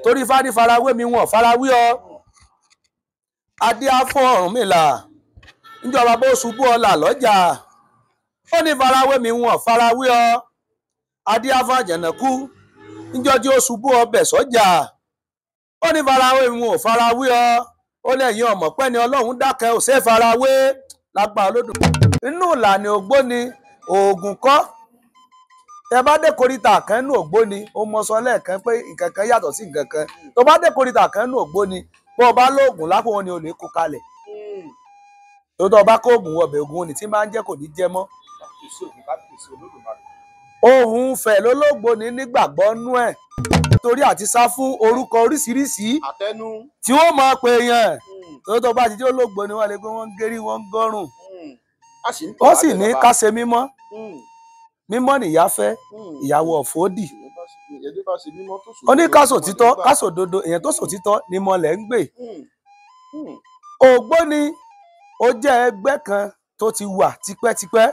torí Ifá ní farawé mi wọn farawé ọ adé afọ Ọ̀rúnmìlà níjọba bó ṣubú ọlà lọ́jà ó ní farawé mi wọn farawé ọ adé afọ Àjànàkú níjọjí ó ṣubú ọbẹ̀ sọ́jà ó ní farawé mi wọn farawé ọ ó lẹ́yìn ọmọ pẹ́ni Ọlọ́run dákẹ́ ò ṣe farawé lágbà olódùn inú ìlànà ògbóni oògùn kọ́ tẹ bá dé koríta kan nínú ògbóni ó mọ sọ lẹ́ẹ̀kan pé nǹkan kan yàtọ̀ sí nǹkan kan tó bá dé koríta kan nínú ògbóni bó o bá lóògùn lápò wọn ni o lè kó kalẹ̀ tó tó bá kó oògùn ọbẹ̀ oògùn ni tí máa ń jẹ́ kò ní jẹ́ mọ́. ohun fẹ̀ lólógbòní nígbàgbọ́ nú ẹ̀ torí àti sá fún orúkọ oríṣiríṣi tí wọ́n máa pè yàn tó tó bá ti jẹ́ ológbòní wọn lè pé wọ́n ń gérí wọ́n ń gọ́rùn ó sì ní ká ṣe mímọ́ mímọ́ nìyá fẹ́ ìyàwó ọ̀fọ́dì ó ní káṣò títọ́ káṣò dodo èèyàn tó sòtítọ́ ni mọ̀lẹ́ ń gbè. ògbóni ó jẹ́ ẹgbẹ́ kan tó ti wà tipẹ́tipẹ́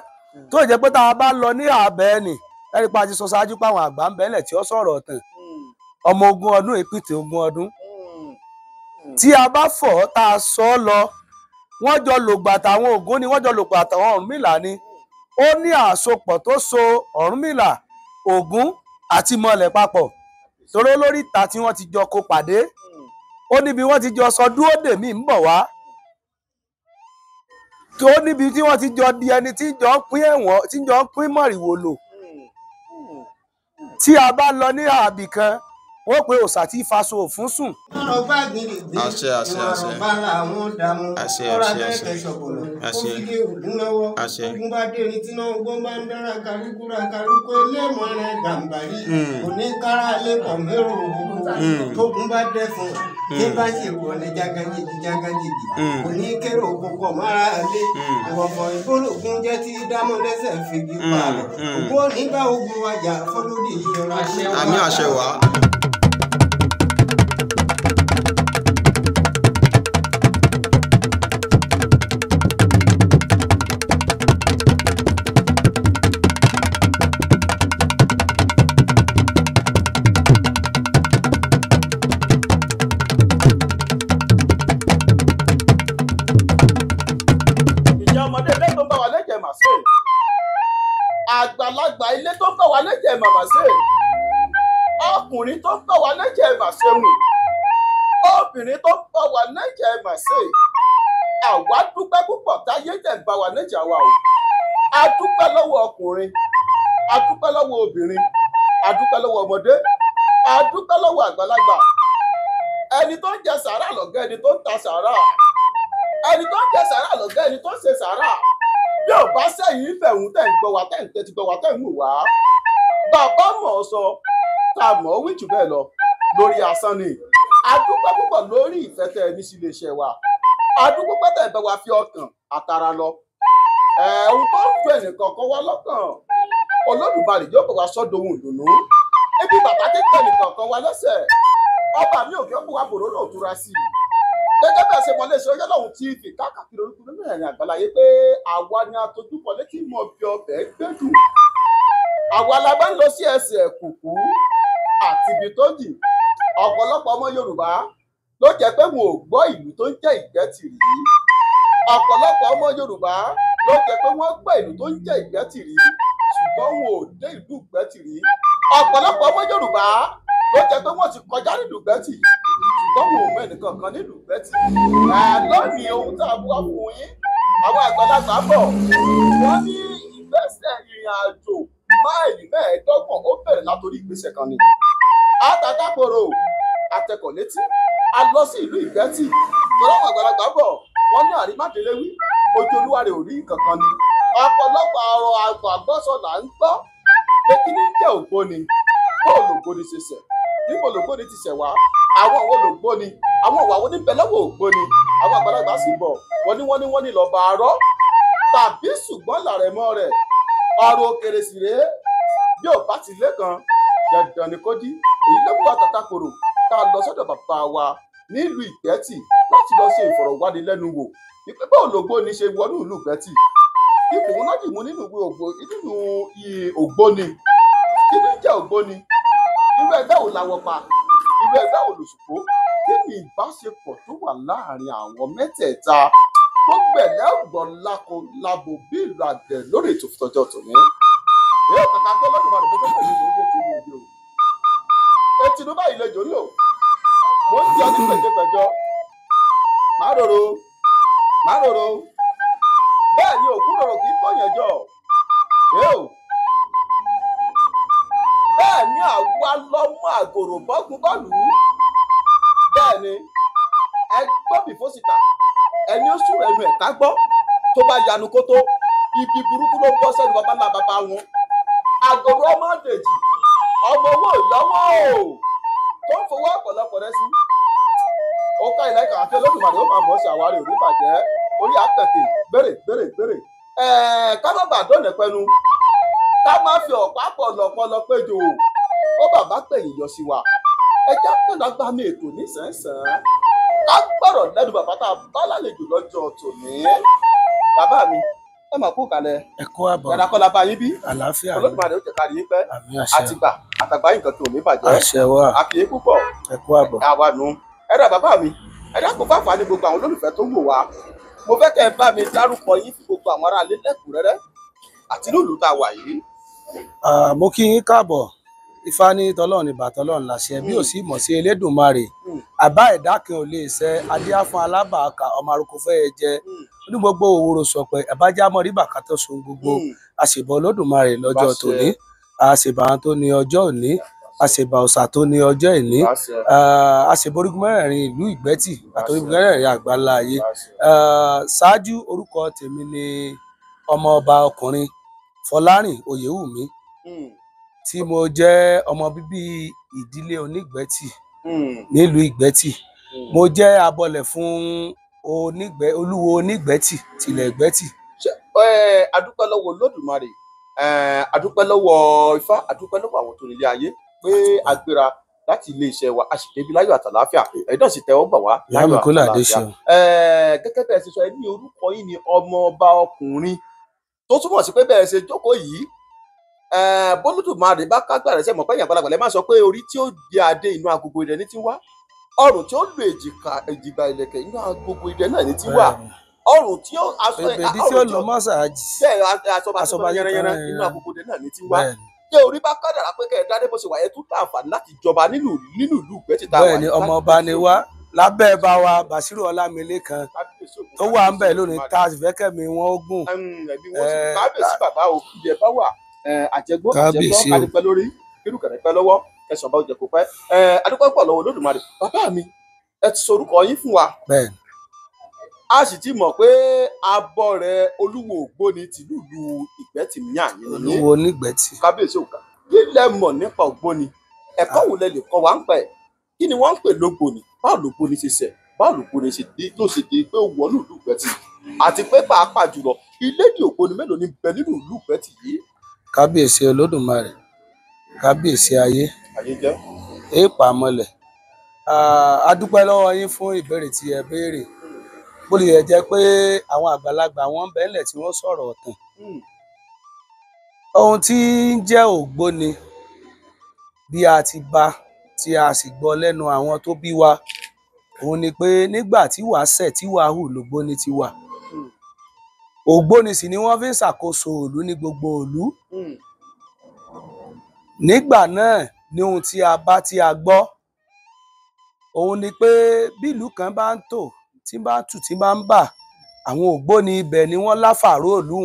tó jẹ́ pé tá a bá lọ ní àbẹ́ẹ̀nì ẹ̀rí pa ti sọ ṣáájú páwọn àgbà ń bẹ́ẹ̀lẹ̀ tí ó sọ̀rọ̀ ọ̀tàn ọmọ 20 ọdún èpìtì 20 ọdún tí a bá fọ̀ tá a sọ ọ́ lọ wọ́n jọ lògbà táwọn Ògún ni wọ́n jọ lògbà táwọn Ọ̀rúnmìlà ni ó ní àsopọ̀ tó so Ọ̀rúnmìlà Ògún àti mọ̀lẹ̀ papọ̀ torí lórí ìta tí wọ́n ti jọ kó pàdé ó níbi wọ́n ti jọ sọ dúró dè mí ń bọ̀ wá tó níbi tí wọ́n ti jọ di ẹni tí jọ ń pín ẹ̀wọ̀n tí jọ ń pín mọ̀rìwò lò tí a bá lọ ní àbì kan wọ́n pe òòṣà tí faṣọ òfún sùn. ọ̀rọ̀ bá gbìrìgbì ọ̀rọ̀ bá làwọn dààmú ọ̀rọ̀ akẹ́kẹ̀ẹ́ ṣọ̀bọ̀lọ̀ òfìdí ògùn lọ́wọ́ ogun bá dèrè tí náà ogun bá ń dára kárúkú eléèmọ̀ rẹ̀ gàǹbàrí oníkárà lẹ́kọ̀ọ́ mẹ́rù ògùn tógun bá dẹ́ fún tí bá ṣe wọ̀ ní jágajìgì oníkérò ogun pọ̀ mára lé ìwọ̀fọ̀ ìgbólógún jẹ́ tí dámọ̀ lẹ́sẹ̀ fìgì pààlọ́ ògùn onígbà ogun wájà fọlódì ìyọra. àmì àṣẹ wà. àgbàlagbà ilé tó ń bọ̀ wá lẹ́jẹ̀ màmá ṣe ọkùnrin tó ń bọ̀ wá lẹ́jẹ̀ mà ṣe wù obìnrin tó ń bọ̀ wá lẹ́jẹ̀ mà ṣe àwa dúpẹ́ púpọ̀ táyé tẹ̀ ń bá wa lẹ́jẹ̀ wa o a dúpẹ́ lọ́wọ́ ọkùnrin a dúpẹ́ lọ́wọ́ obìnrin a dúpẹ́ lọ́wọ́ ọmọdé a dúpẹ́ lọ́wọ́ àgbàlagbà ẹni tó ń jẹ sàárà lọ́gá ẹni tó ń ta sàárà ẹni tó ń jẹ sàárà lọ́gá ẹni tó ń ṣe sàárà bí ò bá sẹ́yìn ìfẹ̀hún tẹ̀ ń gbọ́ wá tẹ̀ ń tẹ́tí gbọ́ wá tẹ̀ ń wò wá bàbá mọ̀ ọ́ sọ tá a mọ̀ ọ́ wí jù bẹ́ẹ̀ lọ lórí asán ni adúpẹ́ púpọ̀ lórí ìfẹ́ tẹ́ ẹ ní sí iléeṣẹ́ wa adúpẹ́ pẹ́ tẹ́ ẹ bẹ́ wa fi ọkàn àtara lọ ohun tó ń fẹ́ nìkan kan wá lọ́kàn Olódùmarè yóò bọ̀ wá sọ́dọ̀ ohun ìdùnnú ibi bàbá tẹ́tẹ́ nìkan kan wá lẹ́sẹ̀ ọba mi ò kí ó bọ̀ wá bòrò náà túra sí i gẹ́gẹ́ bẹ́ẹ̀ ṣe mọ léṣe ọjọ́ lọ́hùn tí fi káàkiri orúkú nínú ẹ̀rìn àgbáláyé pé àwa ni atojúkọ létí mọ̀ bí ọbẹ̀ gbẹ́dùn àwa la bá ń lọ sí ẹsẹ̀ kùkú àti ibi tó jì ọ̀pọ̀lọpọ̀ ọmọ Yorùbá ló jẹ́ pé wọn ò gbọ́ ìlú tó ń jẹ́ Ìgbẹ́tìrí ọ̀pọ̀lọpọ̀ ọmọ Yorùbá ló jẹ́ pé wọ́n gbọ́ ìlú tó ń jẹ́ Ìgbẹ́tìrí ṣùgbọ́n wọn ò dé ìlú Ìgbẹ́tìrí ọ̀pọ̀lọpọ̀ ọmọ Yorùbá ló jẹ́ pé wọ́n ti kọjá nílùú Ìgbẹ́tìrí bọ́ọ̀mù mẹ́nìkan kan nílùú Ìgbẹ́tì lónìí ohun tá a bú wá fún yín àwọn àgbàlagbà bọ̀ wọ́n ní ìgbésẹ̀ ìrìn àjò máìlì 15 ó bẹ̀rẹ̀ látòrí ìgbésẹ̀ kan ni àtàtàkòrò àtẹkọ̀ létí a lọ sí ìlú Ìgbẹ́tì tọ́lá àwọn àgbàlagbà bọ̀ wọ́n ní àrímádélẹ́wí ojú olúwa rẹ̀ ò rí kankan ni ọ̀pọ̀lọpọ̀ ọ̀rọ̀ àgbàgbọ́sọ là ń gbọ́ pé kí ní jẹ́ ògbóni bóòlù ògbóni ṣe ṣẹ̀ níbo lògbóni ti ṣẹ̀ wá àwọn òwò lògbóni àwọn òwò àwọn oníbẹ̀ lọ́wọ́ ògbóni àwọn àgbàlagbà sì bọ̀ wọ́n ní lọ́ba àárọ̀ tàbí ṣùgbọ́n làrẹ̀mọ́ rẹ̀ ọ̀rọ̀ òkèrè sì rèé bí ò bá ti lé kan dandan ni kó dí èyí ló wà tàtàkòrò tá a lọ sọ́dọ̀ bàbá wa nílùú Ìgbẹ́tì láti lọ ṣe ìfọ̀rọ̀wánilẹ́nuwò wípé báwo lògbóni ṣe wọnú ìlú Ìgbẹ́tì ipò wọn náà dì mú nínú ògbóni kí ni jẹ́ ògbóni irú ẹgbẹ́ wo làwọ̀ pa irú ẹgbẹ́ olùsùpó kí ni ìbáṣepọ̀ tó wà láàrin àwọn mẹ́tẹ̀ẹ̀ta tó gbẹ̀lẹ́ ọ̀gbọ̀n lákọ labo bí ìlú àgbẹ̀ lórí ètò ìtọ́jọ́ tòní. èyí kàkà tó lọ́dún bá dùn tó tẹ̀lé ìlú ojú ti ní ìlú o. etí ló bá ìlejò ń lò mo ń jẹ́ ní gbẹ̀jẹ̀gbẹ̀jọ má rorò bẹ́ẹ̀ ni òkú rorò kì í kọ̀yàn jọ. bẹ́ẹ̀ ni àwa lọ́mọ àgòrò bọ́gun bọ́ọ̀lù bẹ́ẹ̀ ni ẹ gbọ́ bí fósìkà ẹni ó sùn ẹnu ẹ̀ka gbọ́ tó bá yanu kó tó ibi burúkú ló ń bọ́ sẹ́nu bàbá ńlá bàbá wọn. àgòrò ọmọ dèjì ọmọ owó ìyàwó tó ń fowó ọ̀pọ̀lọpọ̀ rẹ sí. ó ká ilẹ̀ kan àti Olódùmarè ó máa mọ̀ sí àwárí òní bàjẹ́ orí àkàtì gbèrè. ká má bàa dọ́nà pẹnu ká má fi ọ̀pá pọ̀lọpọ̀lọ péjò ó bàbá pẹ̀yìn yọ sí wa ẹja pẹ̀lú agbámi ètò nísànsán ká gbọ́rọ̀ lẹ́nu bàbá tá a bá lálejò lọ́jọ́ tòní. bàbá mi ẹ mà kú kalẹ̀ ẹ kú àbọ̀ yàrá kọ́lá bá yín bí àlàáfíà Olódùmarè ó jẹ́ ká rí yín pẹ́ àtìgbà àtàgbà yín nǹkan tó ní bàjẹ́ àṣẹ wa àkìyé púpọ̀ ẹ kú àbọ̀. àwa nù ẹ̀rọ bàbá mi ẹ̀dá kò bá fà á ní gbogbo àwọn olólùfẹ́ tó wò wá mo fẹ́ kẹ́ ẹ bá mi dárúkọ yín fún gbogbo àwọn aráalé lẹ́kùnrẹ́rẹ́ àti nílùú tá a wà yìí. mo kí yín káàbọ̀ ifá ní tọlọ́run ní bàtọ́lọ́run láṣẹ bí ò sí mọ̀ sí Elédùmarè àbá ẹ̀dá kan ò lè ṣẹ adíá fún alábàákà ọmọ arúgbó fẹ́ jẹ ní gbogbo òwúrò sọpẹ́ ẹ̀bájá mọ́ rí bàkà tó sun gbogbo àṣìbọ̀ Olódùmarè lọ́jọ́ tòní àṣìbà tó ní ọjọ́ òní àṣìbà òòṣà tó ní ọjọ́ ìní àṣìbọ̀ orígun mẹ́rẹ̀ẹ̀rin ìlú Ìgbẹ́tì àti orígun mẹ́rẹ̀ẹ̀rin àgbáńlá ayé. ṣáájú orúkọ tèmi ni ọmọ ọba ọkùnrin Fọlárìn Oyèwùmí tí mo jẹ́ ọmọ bíbí ìdílé Onígbẹ́tì nílùú Ìgbẹ́tì. mo jẹ́ abọlẹ̀ fún olúwo Onígbẹ́tì tilẹ̀ Ìgbẹ́tì. adúpẹ́ lọ́wọ́ Olódùmarè adúpẹ́ lọ́wọ́ Ifá adúpẹ́ lọ́wọ́ àwọn tó nílé ayé pé agbéra láti ilé iṣẹ́ wa a sì débi láyọ̀ àtàláfíà ẹ̀yin náà sì tẹ́wọ́ gbà wá láyọ̀ àtàláfíà. gẹ́gẹ́ bẹ́ẹ̀ ṣe sọ ẹ ní orúkọ yìí ni ọmọ ọba ọkùnrin tó túmọ̀ sí pé bẹ́ẹ̀ ṣe jókòó yìí bólúdùmarè bá kágbára ẹsẹ mọ pé èèyàn gbalagbà lẹ máa sọ pé orí tí ó di adé inú agogo idẹ ní ti wá ọrùn tí ó lu èjìgbà ìlẹ̀kẹ̀ inú agogo idẹ náà ní ti wá ọrùn tí ó bèbèdí tí ó lọ mọ́sáàjì bẹ́ẹ̀ aṣọba yẹrẹyẹrẹ inú agogo idẹ náà ní ti wá tí orí bá kádàrá pé kẹ́ ẹ dáadé bó ṣe wà yẹn tún láǹfààní láti jọba nínú ìlú Ìgbẹ́tì tá a wà. bẹ́ẹ̀ ni ọmọ ọba ni wá lábẹ́ bá wa Bàṣírù Ọlámilékan tó wà ń bẹ̀ lónìí tá a sì fẹ́ kẹ́mi wọn ó gùn. kábíyèsí bàbá o ibi ẹ̀ bá wà àjẹgbọ́ kádìpẹ́ lórí kírù kẹ̀rẹ́pẹ́ lọ́wọ́ ẹ̀sán bá jẹ kó pẹ́ adúpẹ́ pọ̀ lọ́wọ́ Olódùmarè. bàbá mi ẹ ti sorúkọ yín fún wa a sì ti mọ̀ pé abọ́ rẹ olúwo ògbóni tìlúùlù Ìgbẹ́tì ní àyè ní olúwo Onígbẹ́tì. kábíyèsí òkà kí lẹ mọ̀ nípa ògbóni ẹ̀kọ́ wo lẹ lè kọ́ wa ń pẹ́ kí ni wọ́n ń pè lógbóni báwo lògbóni ṣe ṣẹ̀ báwo lògbóni ṣe dé tó ṣe dé pé ó wọ ní ìlú Ìgbẹ́tì àti pé pàápàá jùlọ ilédè ògbóni mélòó ní bẹ nínú ìlú Ìgbẹ́tì yìí. kábíyèsí Olódùmarè kábíyèsí ayé jẹ́ èèpà mọ́lẹ̀ a dúpẹ́ lọ́wọ́ yín fún ìbéèrè tí ẹ béèrè bó lè jẹ́ pé àwọn àgbàlagbà wọn bẹ́ẹ̀lẹ̀ tí wọ́n sọ̀rọ̀ ọ̀tàn ohun tí ń jẹ́ ògbóni bí a ti bá tí a sì gbọ́ lẹ́nu àwọn tó bí wa òun ni pé nígbà tí wàá ṣẹ̀ tí wàá hù lògbóni ti wà ògbóni sì ni wọ́n fi ń ṣàkóso ìlú ní gbogbo ìlú nígbà náà ní ohun tí a bá tí a gbọ́ òun ni pé bí ìlú kan bá ń tò tí bá ń tù tí bá ń bà àwọn ògbóni ibẹ̀ ni wọ́n láfàró ìlú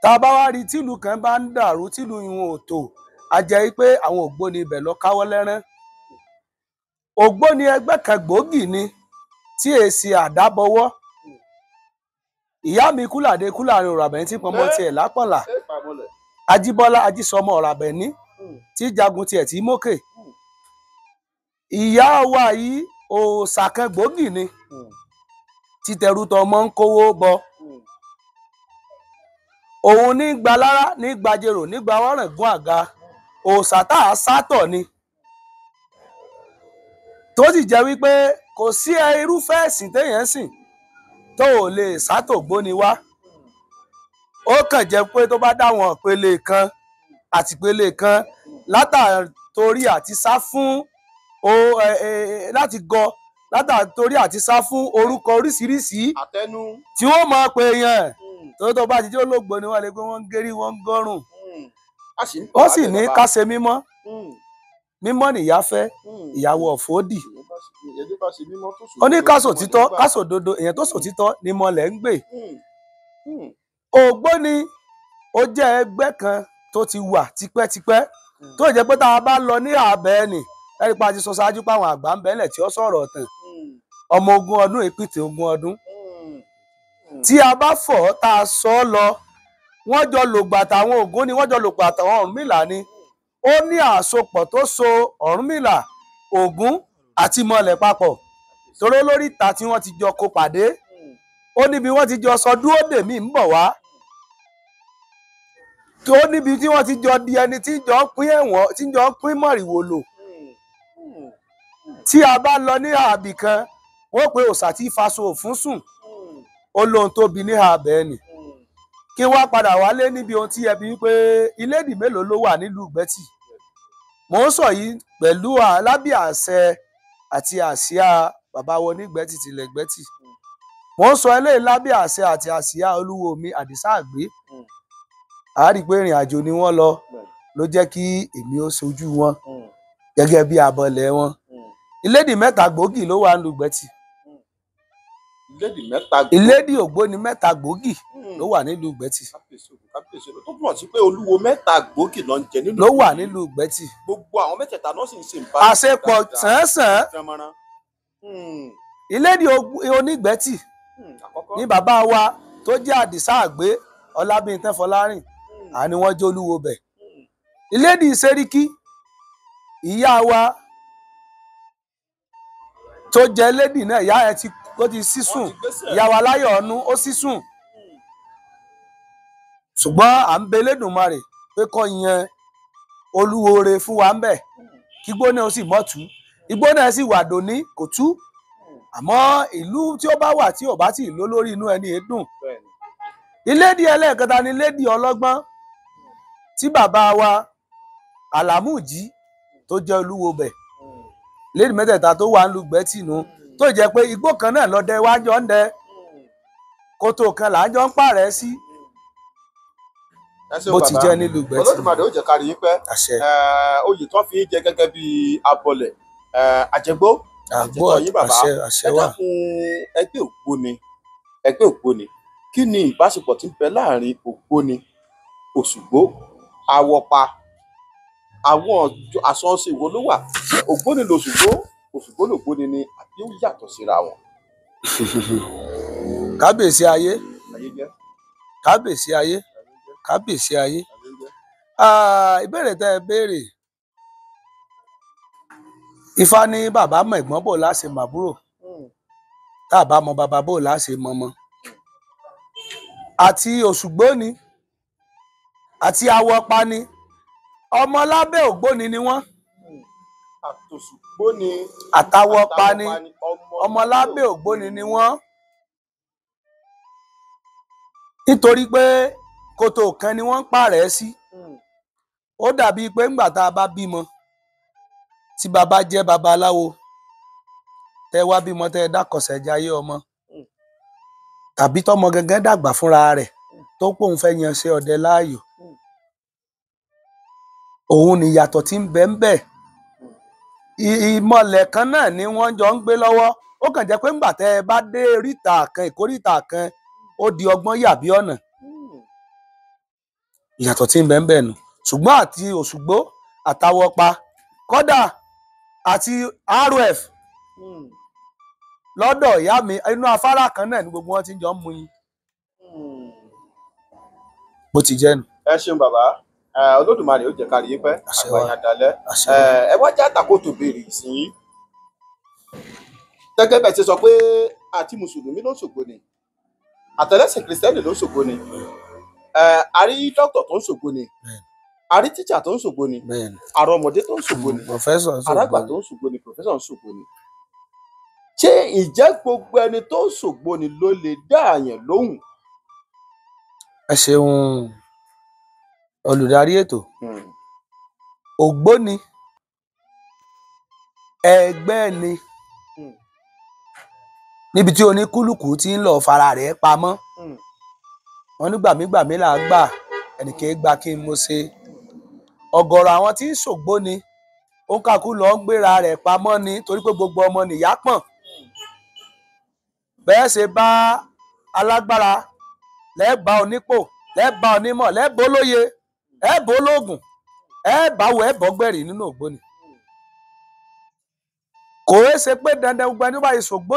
tá a bá wá rí tìlú kan bá ń dàrú tìlú ìwọn ò tò a jẹ́ pé àwọn ògbóni ibẹ̀ lọ káwọ́ lẹ́rán ògbóni ẹgbẹ́ kan gbòógì ni tí èsì àdábọwọ́ ìyá mi Kúlàdé Kúlàrin Ọ̀ràbẹ̀ní tí pọnmọ tiẹ̀ lápọ̀nlà Ajíbọ́lá Ajísọmọ Ọ̀ràbẹ̀ní tí jagun tiẹ̀ tí mókè ìyá wa yìí òòṣà kan gbòógì ni títẹrù tọmọ ń kówó bọ òun ní gbalára ní gbajèrò ní gbawọ́rẹ̀gún àga òòṣà tá a sátọ̀ ni tó sì jẹ́ wípé kò sí irúfẹ́ ẹ̀sìn téèyàn sìn tó ò lè sátò gbóni wá ó kàn jẹ́ pé tó bá dáwọn ìpele kan àti ìpele kan látàrí àti sá fún láti gọ látàrí àti sá fún orúkọ oríṣiríṣi àtẹnu. tí wọ́n mọ̀ pé yẹn tó bá ti jẹ́ olóògbé ni wọ́n lè pé wọ́n ń gérí wọ́n ń gọ́rùn. wọ́n sì ní ká ṣe mímọ́ mímọ́ nìyá fẹ́ ìyàwó ọ̀fọ́dì. ó ní ká sòtítọ́ ká sòdodo èèyàn tó sòtítọ́ ni mọ̀lẹ́ ń gbè. ògbóni ó jẹ́ ẹgbẹ́ kan tó ti wà tipẹ́tipẹ́ tó jẹ́ pé tá a bá lọ ní àbẹ́ẹ̀nì ẹ̀rí pa ti sọ ṣáájú pé àwọn àgbà ń bẹ́ẹ̀lẹ̀ tí ó sọ̀rọ̀ ọ̀tàn ọmọ 20 ọdún ìpìtẹ̀ 20 ọdún tí a bá fọ̀ tá a sọ ọ́ lọ wọ́n jọ lògbà táwọn Ògún ni wọ́n jọ lògbà táwọn Ọ̀rúnmìlà ni ó ní àsopọ̀ tó so Ọ̀rúnmìlà Ògún àti mọ̀lẹ̀ papọ̀ torí lórí ìta tí wọ́n ti jọ kó pàdé ó níbi wọ́n ti jọ sọ dúró dèmí ń bọ̀ wá tó níbi tí wọ́n ti jọ di ẹni tí jọ ń pín ẹ̀wọ̀n tí jọ ń pín mọ̀rìwò lò tí a bá lọ ní àbì kan wọ́n pe òòṣà tí faso òfún sùn ó lóhun tó bi ní àbẹ́ ni kí wọ́n padà wálé níbi ohun tí ẹbí wípé ilédì mélòó ló wà nílùú Ìgbẹ́tì mò ń sọ yìí pẹ̀lú lábẹ́ àṣẹ àti àsíá bàbá wọn ní Ìgbẹ́tì tilẹ̀ Ìgbẹ́tì mò ń sọ eléyìí lábẹ́ àṣẹ àti àsíá olúwo mi Àdìsá Àgbé a rí i pé ìrìn àjò ni wọ́n lọ ló jẹ́ kí èmi ó ṣojú wọn gẹ́gẹ́ bí abọ́lẹ̀ wọn ilédì 3 gbòógì ló wà nílùú Ìgbẹ́tì ilédì Ògbóni 3 gbòógì ló wà nílùú Ìgbẹ́tì tó túmọ̀ sí pé olúwo 3 gbòógì ló ń jẹ nílùú ló wà nílùú Ìgbẹ́tì gbogbo àwọn mẹ́tẹ̀ẹ̀ta náà sì ń ṣe nǹkan àṣepọ̀ sàn-án ilédì Onígbẹ́tì ní bàbá wa tó jẹ́ Àdìsá Àgbé Ọlábíntẹ́ Fọlárìn àní wọ́n jẹ́ olúwo bẹ̀ ilédì Sẹ́ríkí ìyá wa tó jẹ́ ilédì náà ìyá ẹ̀ ó ti sísùn ìyá wa Láyọ̀ Ọ̀nú ó sísùn ṣùgbọ́n à ń bẹ Elédùmarè pé kó yan olúwo re fún wa ń bẹ̀ kí igbó náà ó sì mọ́tú igbó náà sì wà dòní kò tú àmọ́ ìlú tí ó bá wà tí ò bá tí ì lọ lórí inú ẹni èédùn ilédì ẹlẹ́ẹ̀kẹta ni ilédì Ọlọ́gbọ́n tí bàbá wa Àlàmújì tó jẹ́ olúwo bẹ̀ ilédì mẹ́tẹ̀ẹ̀ta tó wà nílùú Ìgbẹ́tì nù tó jẹ́ pé igbó kan náà lọ́dẹ wájọ́ ń dẹ kòtò kan là ń jọ ń pààrẹ̀ sí bó ti jẹ́ nílùú Ìgbẹ́tì. Olódùmarè ó jẹ́ ká rí yín pẹ́ oyè tó fi jẹ gẹ́gẹ́ bí abọlẹ̀ àjẹgbó àjẹtọ̀ yín bàbá ẹ dákun ẹgbẹ́ Ògbóni kí ni ìbáṣepọ̀ tí ń bẹ láàrin Ògbóni Òṣùgbó Awọpa àwọn àsọ̀ọ́sì wo ló wà Ògbóni lòṣùgbó Òṣùgbó lògbóni ni àbí ó yàtọ̀ síra wọn. kábíyèsí ayé kábíyèsí ayé kábíyèsí ayé ìbéèrè tẹ́ ẹ béèrè Ifá ní bàbá mọ ẹ̀gbọ́n bò láṣẹ màbúrò tá a bá mọ bàbá bò láṣẹ mọmọ àti Òṣùgbó ni àti Awọpa ni ọmọ lábẹ́ Ògbóni ni wọ́n àtòṣùgbó ni àtàwọpa ni ọmọ lábẹ́ Ògbóni ni wọ́n nítorí pé kòtò kan ni wọ́n ń pààrẹ̀ sí ó dàbí pé ńgbà tá a bá bímọ tí bàbá jẹ́ babaláwo tẹ wá bímọ tẹ dákọ̀sẹ̀ jayé ọmọ tàbí tọmọ gangan dàgbà fúnra rẹ̀ tó pòun fẹ́ yan ṣe ọdẹ láàyò òun ni ìyàtọ̀ tí ń bẹ ń bẹ ìmọ̀lẹ̀ kan náà ni wọ́n jọ ń gbé lọ́wọ́ ó kàn jẹ́ pé ńgbà tẹ ẹ bá dé oríta kan ìkóríta kan ó di ọgbọ́n yàbí ọ̀nà ìyàtọ̀ tí ń bẹ ń bẹ nù ṣùgbọ́n àti Òṣùgbó àtàwọpa kódà àti RF lọ́dọ̀ ìyá mi inú afárá kan náà ni gbogbo wọn ti jọ ń mu yín bó ti jẹ́ nù. ẹ ṣeun bàbá Olódùmarè ó jẹ́ ká rí yín pẹ́ àgbàyàn dalẹ̀ ẹ wá já àtàkótò béèrè sí i gẹ́gẹ́ bẹ́ẹ̀ ti sọ pé àti mùsùlùmí ló ń ṣògo ni àtẹlẹsìn kìrìsìtẹ́nì ló ń ṣògo ni àrí dókítà tó ń ṣògo ni àrí tíṣà tó ń ṣògo ni àrọ ọmọdé tó ń ṣògo ni àràgbà tó ń ṣògo ni pòfẹ́sọ̀ ń ṣògo ni ṣé ìjẹ́ gbogbo ẹni tó ń ṣògo ni ló lè dá àyàn lóhùn. ẹ ṣeun olùdarí ètò Ògbóni ẹgbẹ́ ni níbi tí oníkúlùkù ti ń lọ fara rẹ̀ pamọ́ wọn ní gbàmígbàmí là á gbà ẹnìkan gba kí n mo ṣe ọ̀gọ̀rọ̀ àwọn tí ń ṣògbó ni ó ń kàkú lọ ń gbéra rẹ̀ pamọ́ ni torí pé gbogbo ọmọ nìyá pọ̀n bẹ́ẹ̀ ṣe bá alágbára lẹ́ẹ̀bá onípò lẹ́ẹ̀bá onímọ̀ lẹ́ẹ̀bá olóye ẹ̀ẹ́bá olóògùn ẹ̀ẹ́báwo ẹ̀ẹ́bọ́gbẹ̀rì nínú ògbóni kò é ṣe pé dandan gbogbo ẹni bá ìṣògbó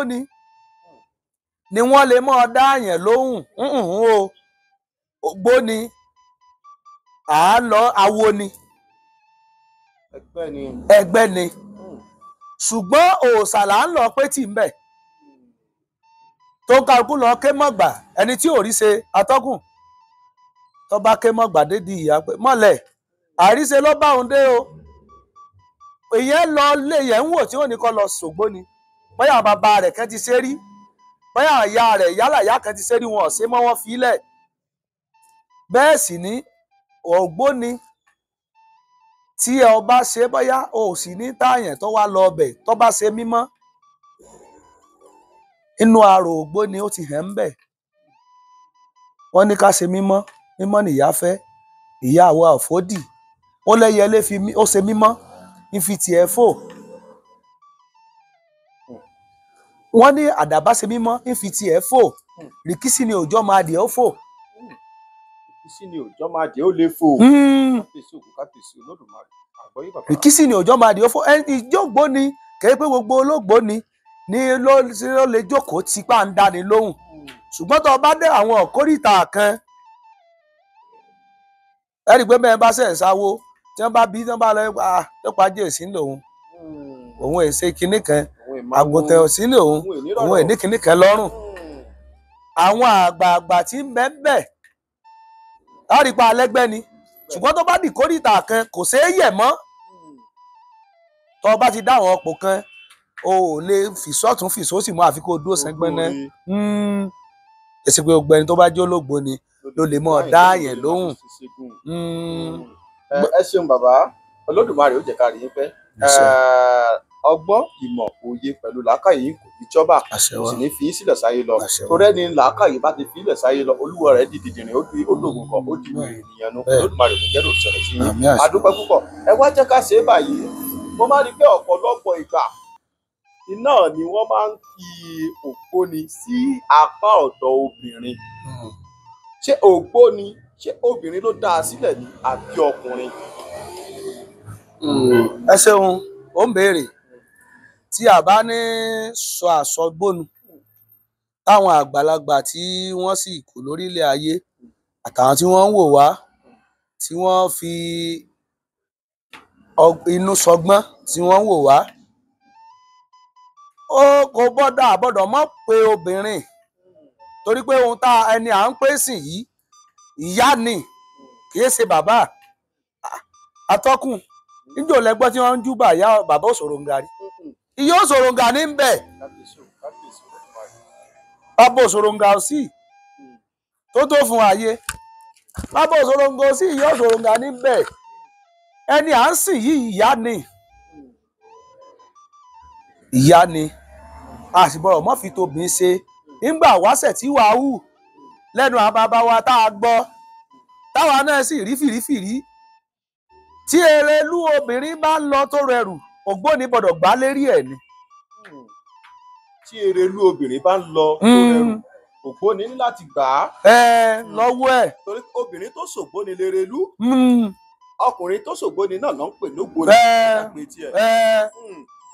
ni wọ́n lè mọ́ ọ dá àyàn lóhùn o ògbóni à ń lọ awo ni ẹgbẹ́ ni ṣùgbọ́n òòṣà là ń lọ pé tì ń bẹ̀ tó ń kálukú lọ ké mọ̀gbà ẹni tí ò rí ṣe atọ́kùn tó bá ké mọ̀gbà dédi ìyá pé mọ̀lẹ̀ àríṣe ló bá òun dé o ìyẹn lọ lé yẹn ń wò tí ò ní kọ́ lọ ṣògbó ni bóyá bàbá rẹ̀ kẹ́ ti ṣe rí bóyá ìyá rẹ̀ yálà ìyá kan ti ṣe rí wọn ò ṣe mọ́ wọn fi lẹ̀ bẹ́ẹ̀ sì ni ògbóni tí ẹ ọba ṣe bóyá o sì ní táyàn tó wá lọ ọbẹ̀ tó bá ṣe mímọ́ inú àrò ògbóni ó ti hàn ń bẹ̀ wọ́n ní ká ṣe mímọ́ mímọ́ nìyá fẹ́ ìyá àwa òfòdì ó lẹ́yẹlé ó ṣe mímọ́ ń fi tiẹ̀ fò wọ́n ní àdàbà ṣe mímọ́ ń fi tiẹ̀ fò rìkísí ni òjò máa dìé ó fò rìkísí ni òjò máa dìé ó lè fò kábíyèsí Olódùmarè àgbọ́yé bàbá rìkísí ni òjò máa dìé ó fò ìjógbó ni kẹ́ẹ́ pé gbogbo olóògbó ni ló lè jókòó tí pa ń dáni lóhùn ṣùgbọ́n tó bá dé àwọn ọ̀kórìtà kan ẹ̀rí pé bẹ́ẹ̀ bá ṣẹ̀ ń sáwó tí wọ́n bá bí tí wọ́n bá lọ lọ́pọ̀ ajé èsì ń lòun òun èsè kinní kan àgùntàn òsì ń lòun òun èní kinní kan lọ́rùn àwọn àgbààgbà tí ń bẹ́ẹ̀ bẹ́ẹ̀ láti pa alẹ́gbẹ́ ni ṣùgbọ́n tó bá di kórìtà kan kò ṣeé yẹ̀ mọ́ tó bá ti dá àwọn ọ̀pọ̀ kan o ò lè fìsọ́tún fìsósì mọ́ àfi kó o dúró sẹ́gbẹ́ náà èsì pé gbogbo ẹni tó bá jẹ́ olóògbó ni ló lè mọ̀ dá yẹn lóhùn. ẹ ṣeun bàbá Olódùmarè ó jẹ́ ká rí yín pẹ́ ọgbọ́n ìmọ̀ òye pẹ̀lú làákàyè yín kò ní jọba kò sì ní fi sílẹ̀ sáyé lọ torí ẹni làákàyè bá ti fi sílẹ̀ sáyé lọ olúwa rẹ̀ di dìdìrín ó dògùn kan ó di ènìyàn nu Olódùmarè kò jẹ́rò sọ̀rọ̀ sí yín adúpẹ́ púpọ̀ ẹ wá jẹ́ ká ṣe é báyìí mo máa rí pé ọ̀pọ̀lọpọ̀ ìgbà iná ni wọ́n máa ń fi ògbóni sí apá ọ̀dọ̀ obìnrin ṣé ògbóni ṣé obìnrin ló dá a sílẹ̀ ní àbí ọkùnrin. ẹ ṣeun ó ń béèrè tí a bá ní sọ àsọgbónu táwọn àgbàlagbà tí wọ́n sì kú lórílẹ̀ ayé àtàwọn tí wọ́n ń wò wá tí wọ́n fi inú sọgbọ́n tí wọ́n ń wò wá ó kò gbọ́dọ̀ àbọ̀dọ̀ mọ̀ pé obìnrin torí pé ohun tá ẹni à ń pè sìn yìí ìyá ni kì í ṣe bàbá atọ́kùn níjò lẹ́gbọ́n tí wọ́n ń júbà ìyá bàbá òṣòròǹgà rí ìyá òṣòròǹgà ní ń bẹ̀ bàbá òṣòròǹgà ò sí tó fún ayé bàbá òṣòròǹgà ò sí ìyá òṣòròǹgà ní ń bẹ̀ ẹni à ń sìn yìí ìyá ni a sì gbọ́dọ̀ mọ́ fi tóbi ṣe nígbà wáṣẹ̀ tí wàá hù lẹ́nu àwọn bàbá wa tá a gbọ́ táwa náà sì rí fìrífìrí tí Erelú obìnrin bá ń lọ tó rẹrù ògbóni gbọ́dọ̀ gbá lérí ẹ̀ ni. tí Erelú obìnrin bá ń lọ tó rẹrù ògbóni ní láti gbà á. lọ́wọ́ ẹ̀. torí obìnrin tó ṣògbóni l'Erelú ọkùnrin tó ṣògbóni náà ló ń pè lógbóni.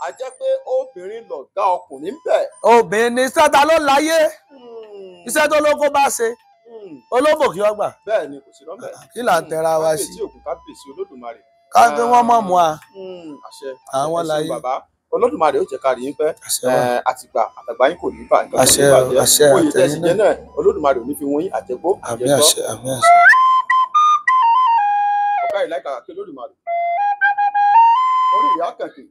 a jẹ́ pé obìnrin lọ̀gá ọkùnrin bẹ̀. obìnrin ni iṣẹ́ ta ló láyé iṣẹ́ tó lóko bá ṣe olóbò kí wọ́n gbà. bẹ́ẹ̀ ni kò sí lọ́bẹ̀. kí là ń tẹra wa sí. kábíyèsí òkú kábíyèsí Olódùmarè. ká pé wọ́n mọ̀ mú wa. àṣẹ àwọn láyé. bàbá Olódùmarè ó jẹ́ ká rí yín pẹ́. àtìgbà àtàgbà yín kò ní bàjẹ́. àṣẹ àṣẹ oyè tẹ̀sí jẹ́ náà Olódùmarè ò ní fi wọ́n yín àjẹgbó àmín àṣẹ àmín àṣẹ. ọ̀gá ìlàkà kí Olódùmarè orí ìyá kẹ̀kẹ́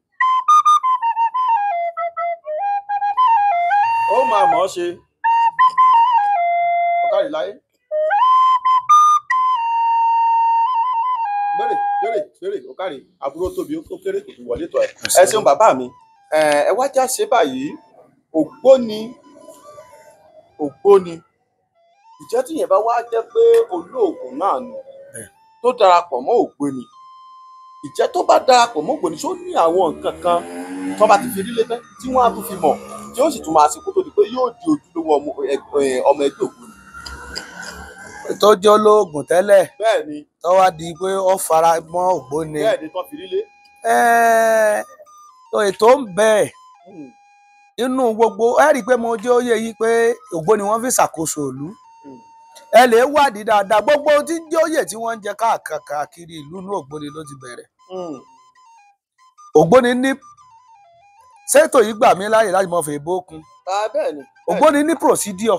ó máa mọ̀ ọ́ ṣe ọ̀gá ìláyé. bèrè ọ̀gá rẹ̀ àbúrò tóbi ó kéré kò tún wọlé tọ̀ ẹ̀. ẹ ṣeun bàbá mi ẹ wá já ṣe báyìí ògbóni ìjẹ́ tíyẹn bá wá jẹ́ pé olóògùn náà ni tó darapọ̀ mọ́ ògbóni ìjẹ́ tó bá darapọ̀ mọ́ ògbóni tó ní àwọn nǹkan kan tó bá ti fi rí létẹ́ tí wọ́n á tún fi mọ̀ tí ó sì tún máa ṣe kó tó di pé yóò di ojúlówó ọmọ ẹgbẹ́ ògbóni. tó jẹ́ olóògùn tẹ́lẹ̀ bẹ́ẹ̀ ni tó wá di pé ó fara mọ́ ògbóni. bẹ́ẹ̀ ni tó fi rí lé. ètò ń bẹ inú gbogbo ẹ rí i pé mo jẹ́ òye yìí pé ògbóni wọ́n fi ṣàkóso ìlú ẹ lè wádìí dáadáa gbogbo tí ń jẹ́ òye tí wọ́n ń jẹ káàkiri ìlú ní ògbóni ló ti bẹ̀rẹ̀. ògbóni ní ṣètò yìí gbà mí láàyè láti mọ fèébó kún. bẹ́ẹ̀ ni ògbóni ní procedure.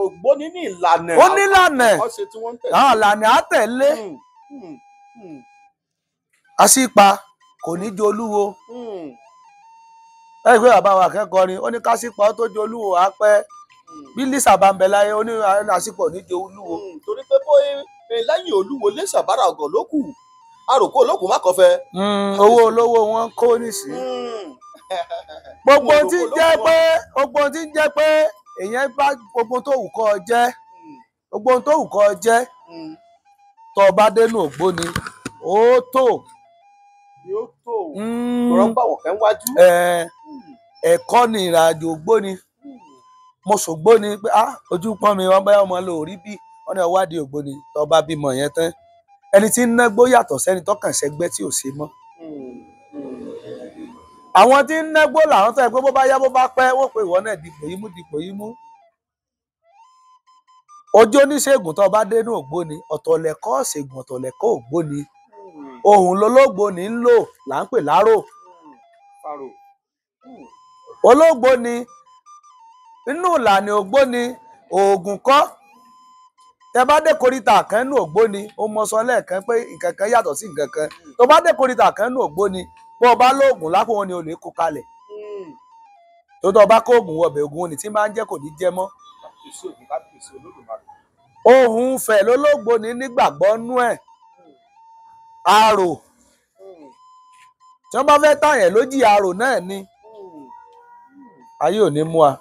ògbóni ní ìlànà. ó ní ìlànà àwọn ìlànà àtẹ̀lé. àṣìpa kò ní jẹ olúwo. ẹ gbé bàbá wa kẹ́kọ̀ọ́ ni ó ní kásìpa ó tó jẹ olúwo á pẹ́ bí Lísà bá ń bẹ láyé ó ní àṣìpọ̀ ní jẹ olúwo. torí pé bó lẹ́yìn olúwo Lísà bára ọ̀gọ̀ ló kù àròkọ olókùn má kọfẹ́. owó olówó wọn kó nísìn. gbogbo tí ń jẹ́ pé èèyàn bá gbogbo tó wù kọ́ jẹ́ gbogbo tó wù kọ́ jẹ́ tó bá dénú ògbóni ó tó. yóò tó rọ́pà wọ̀kẹ́ wájú. ẹ̀kọ́ ni ìrìnàjò ògbóni mo ṣògbóni pé ojú pọ́n mi wọ́n bá ọmọ lò rí bí wọ́n ní ọwádìí ògbóni tó bá bímọ yẹn tán ẹni tí ń nágbó yàtọ̀ sẹ́ni tó kàn ṣẹgbẹ́ tí ò ṣe mọ́. àwọn tí ń nágbó làwọn tó yẹ pé bó bá yá bó bá pẹ́ wọ́n pe ìwọ náà dipò yìí mú. ojú oníṣègùn tó bá dénú ògbóni ọ̀tọ̀lẹ̀kọ́ ṣègùn ọ̀tọ̀lẹ̀kọ́ ògbóni ohun lológbóni ń lò là ń pè lárò. ológbóni inú ìlànà ògbóni oògùn kọ́ tẹ bá dé koríta kan nínú ògbóni ó mọ sọ lẹ́ẹ̀kan pé nǹkan kan yàtọ̀ sí nǹkan kan tó bá dé koríta kan nínú ògbóni bó o bá lóògùn lápò wọn ni o lè kó kalẹ̀ tó tó bá kó oògùn wọbẹ̀ oògùn ni tí máa ń jẹ́ kò ní jẹ́ mọ́. ohun fẹ̀ lológbóni nígbàgbọ́ nú ẹ̀ arò tí wọ́n bá fẹ́ tàyàn lójì arò náà ni ayé ò ní mú wa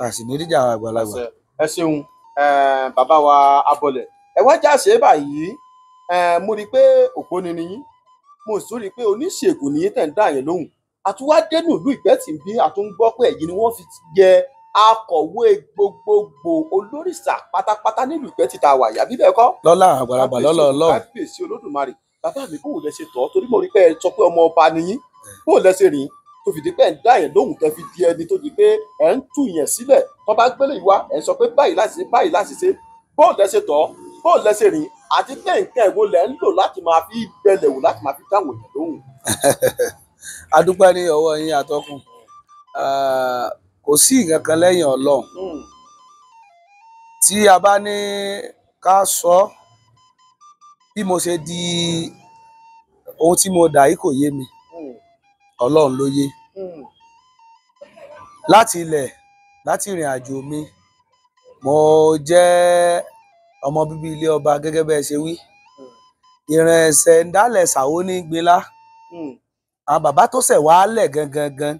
a sì ní ríjà àwọn àgbàlagbà. ẹ ṣeun bàbá wa Abọ́lẹ̀ ẹ wá já ṣe báyìí mo rí i pé ògbóni ni yín mo sì rí i pé oníṣègùn ni yín tẹ̀ ń dá yẹn lóhùn àtúwádẹ́nu ìlú Ìgbẹ́tì bí àtúngbọ́ pé ẹ̀yin ni wọ́n fi jẹ akọ̀wé gbogbogbò olórìṣà pátápátá nílùú Ìgbẹ́tì tá a wà yà bí bẹ́ẹ̀ kọ́. lọ́lá àgbàlagbà lọ́lọ́ ọlọ́run. kábíyèsí Olódùmarè bàbá mi bóun lẹ ṣe tọ́ torí mo rí i pé ẹ sọ pé ọmọ ọba ni yín bóun lẹ ṣe rìn tó fi di pé ẹ ń dá yẹn lóhùn tẹ fi di ẹni tó di pé ẹ ń tú yẹn sílẹ̀ tó bá gbélé ìwá ẹ sọ pé báyìí láti ṣe bóun lẹ ṣe tọ́ bóun lẹ ṣe rìn àti pé nǹkan èwo lẹ ń lò láti máa fi bẹlẹ̀ wò láti máa fi dáhùn yẹn lóhùn. a dúpẹ́ ní ọwọ́ yín atọ́kùn kò sí nǹkan kan lẹ́yìn Ọlọ́run tí a bá ní ká sọ bí mo ṣe di ohun tí mo dà yìí kò yé mi Ọlọ́run ló yé láti ilẹ̀ láti ìrìn àjò mi mo jẹ́ ọmọ bíbí ilé ọba gẹ́gẹ́ bẹ́ẹ̀ ṣe wí ìrìn ẹsẹ̀ ń dálẹ̀ ṣàwó ní gbélá àwọn bàbá tó ṣẹ̀ wálẹ̀ gangan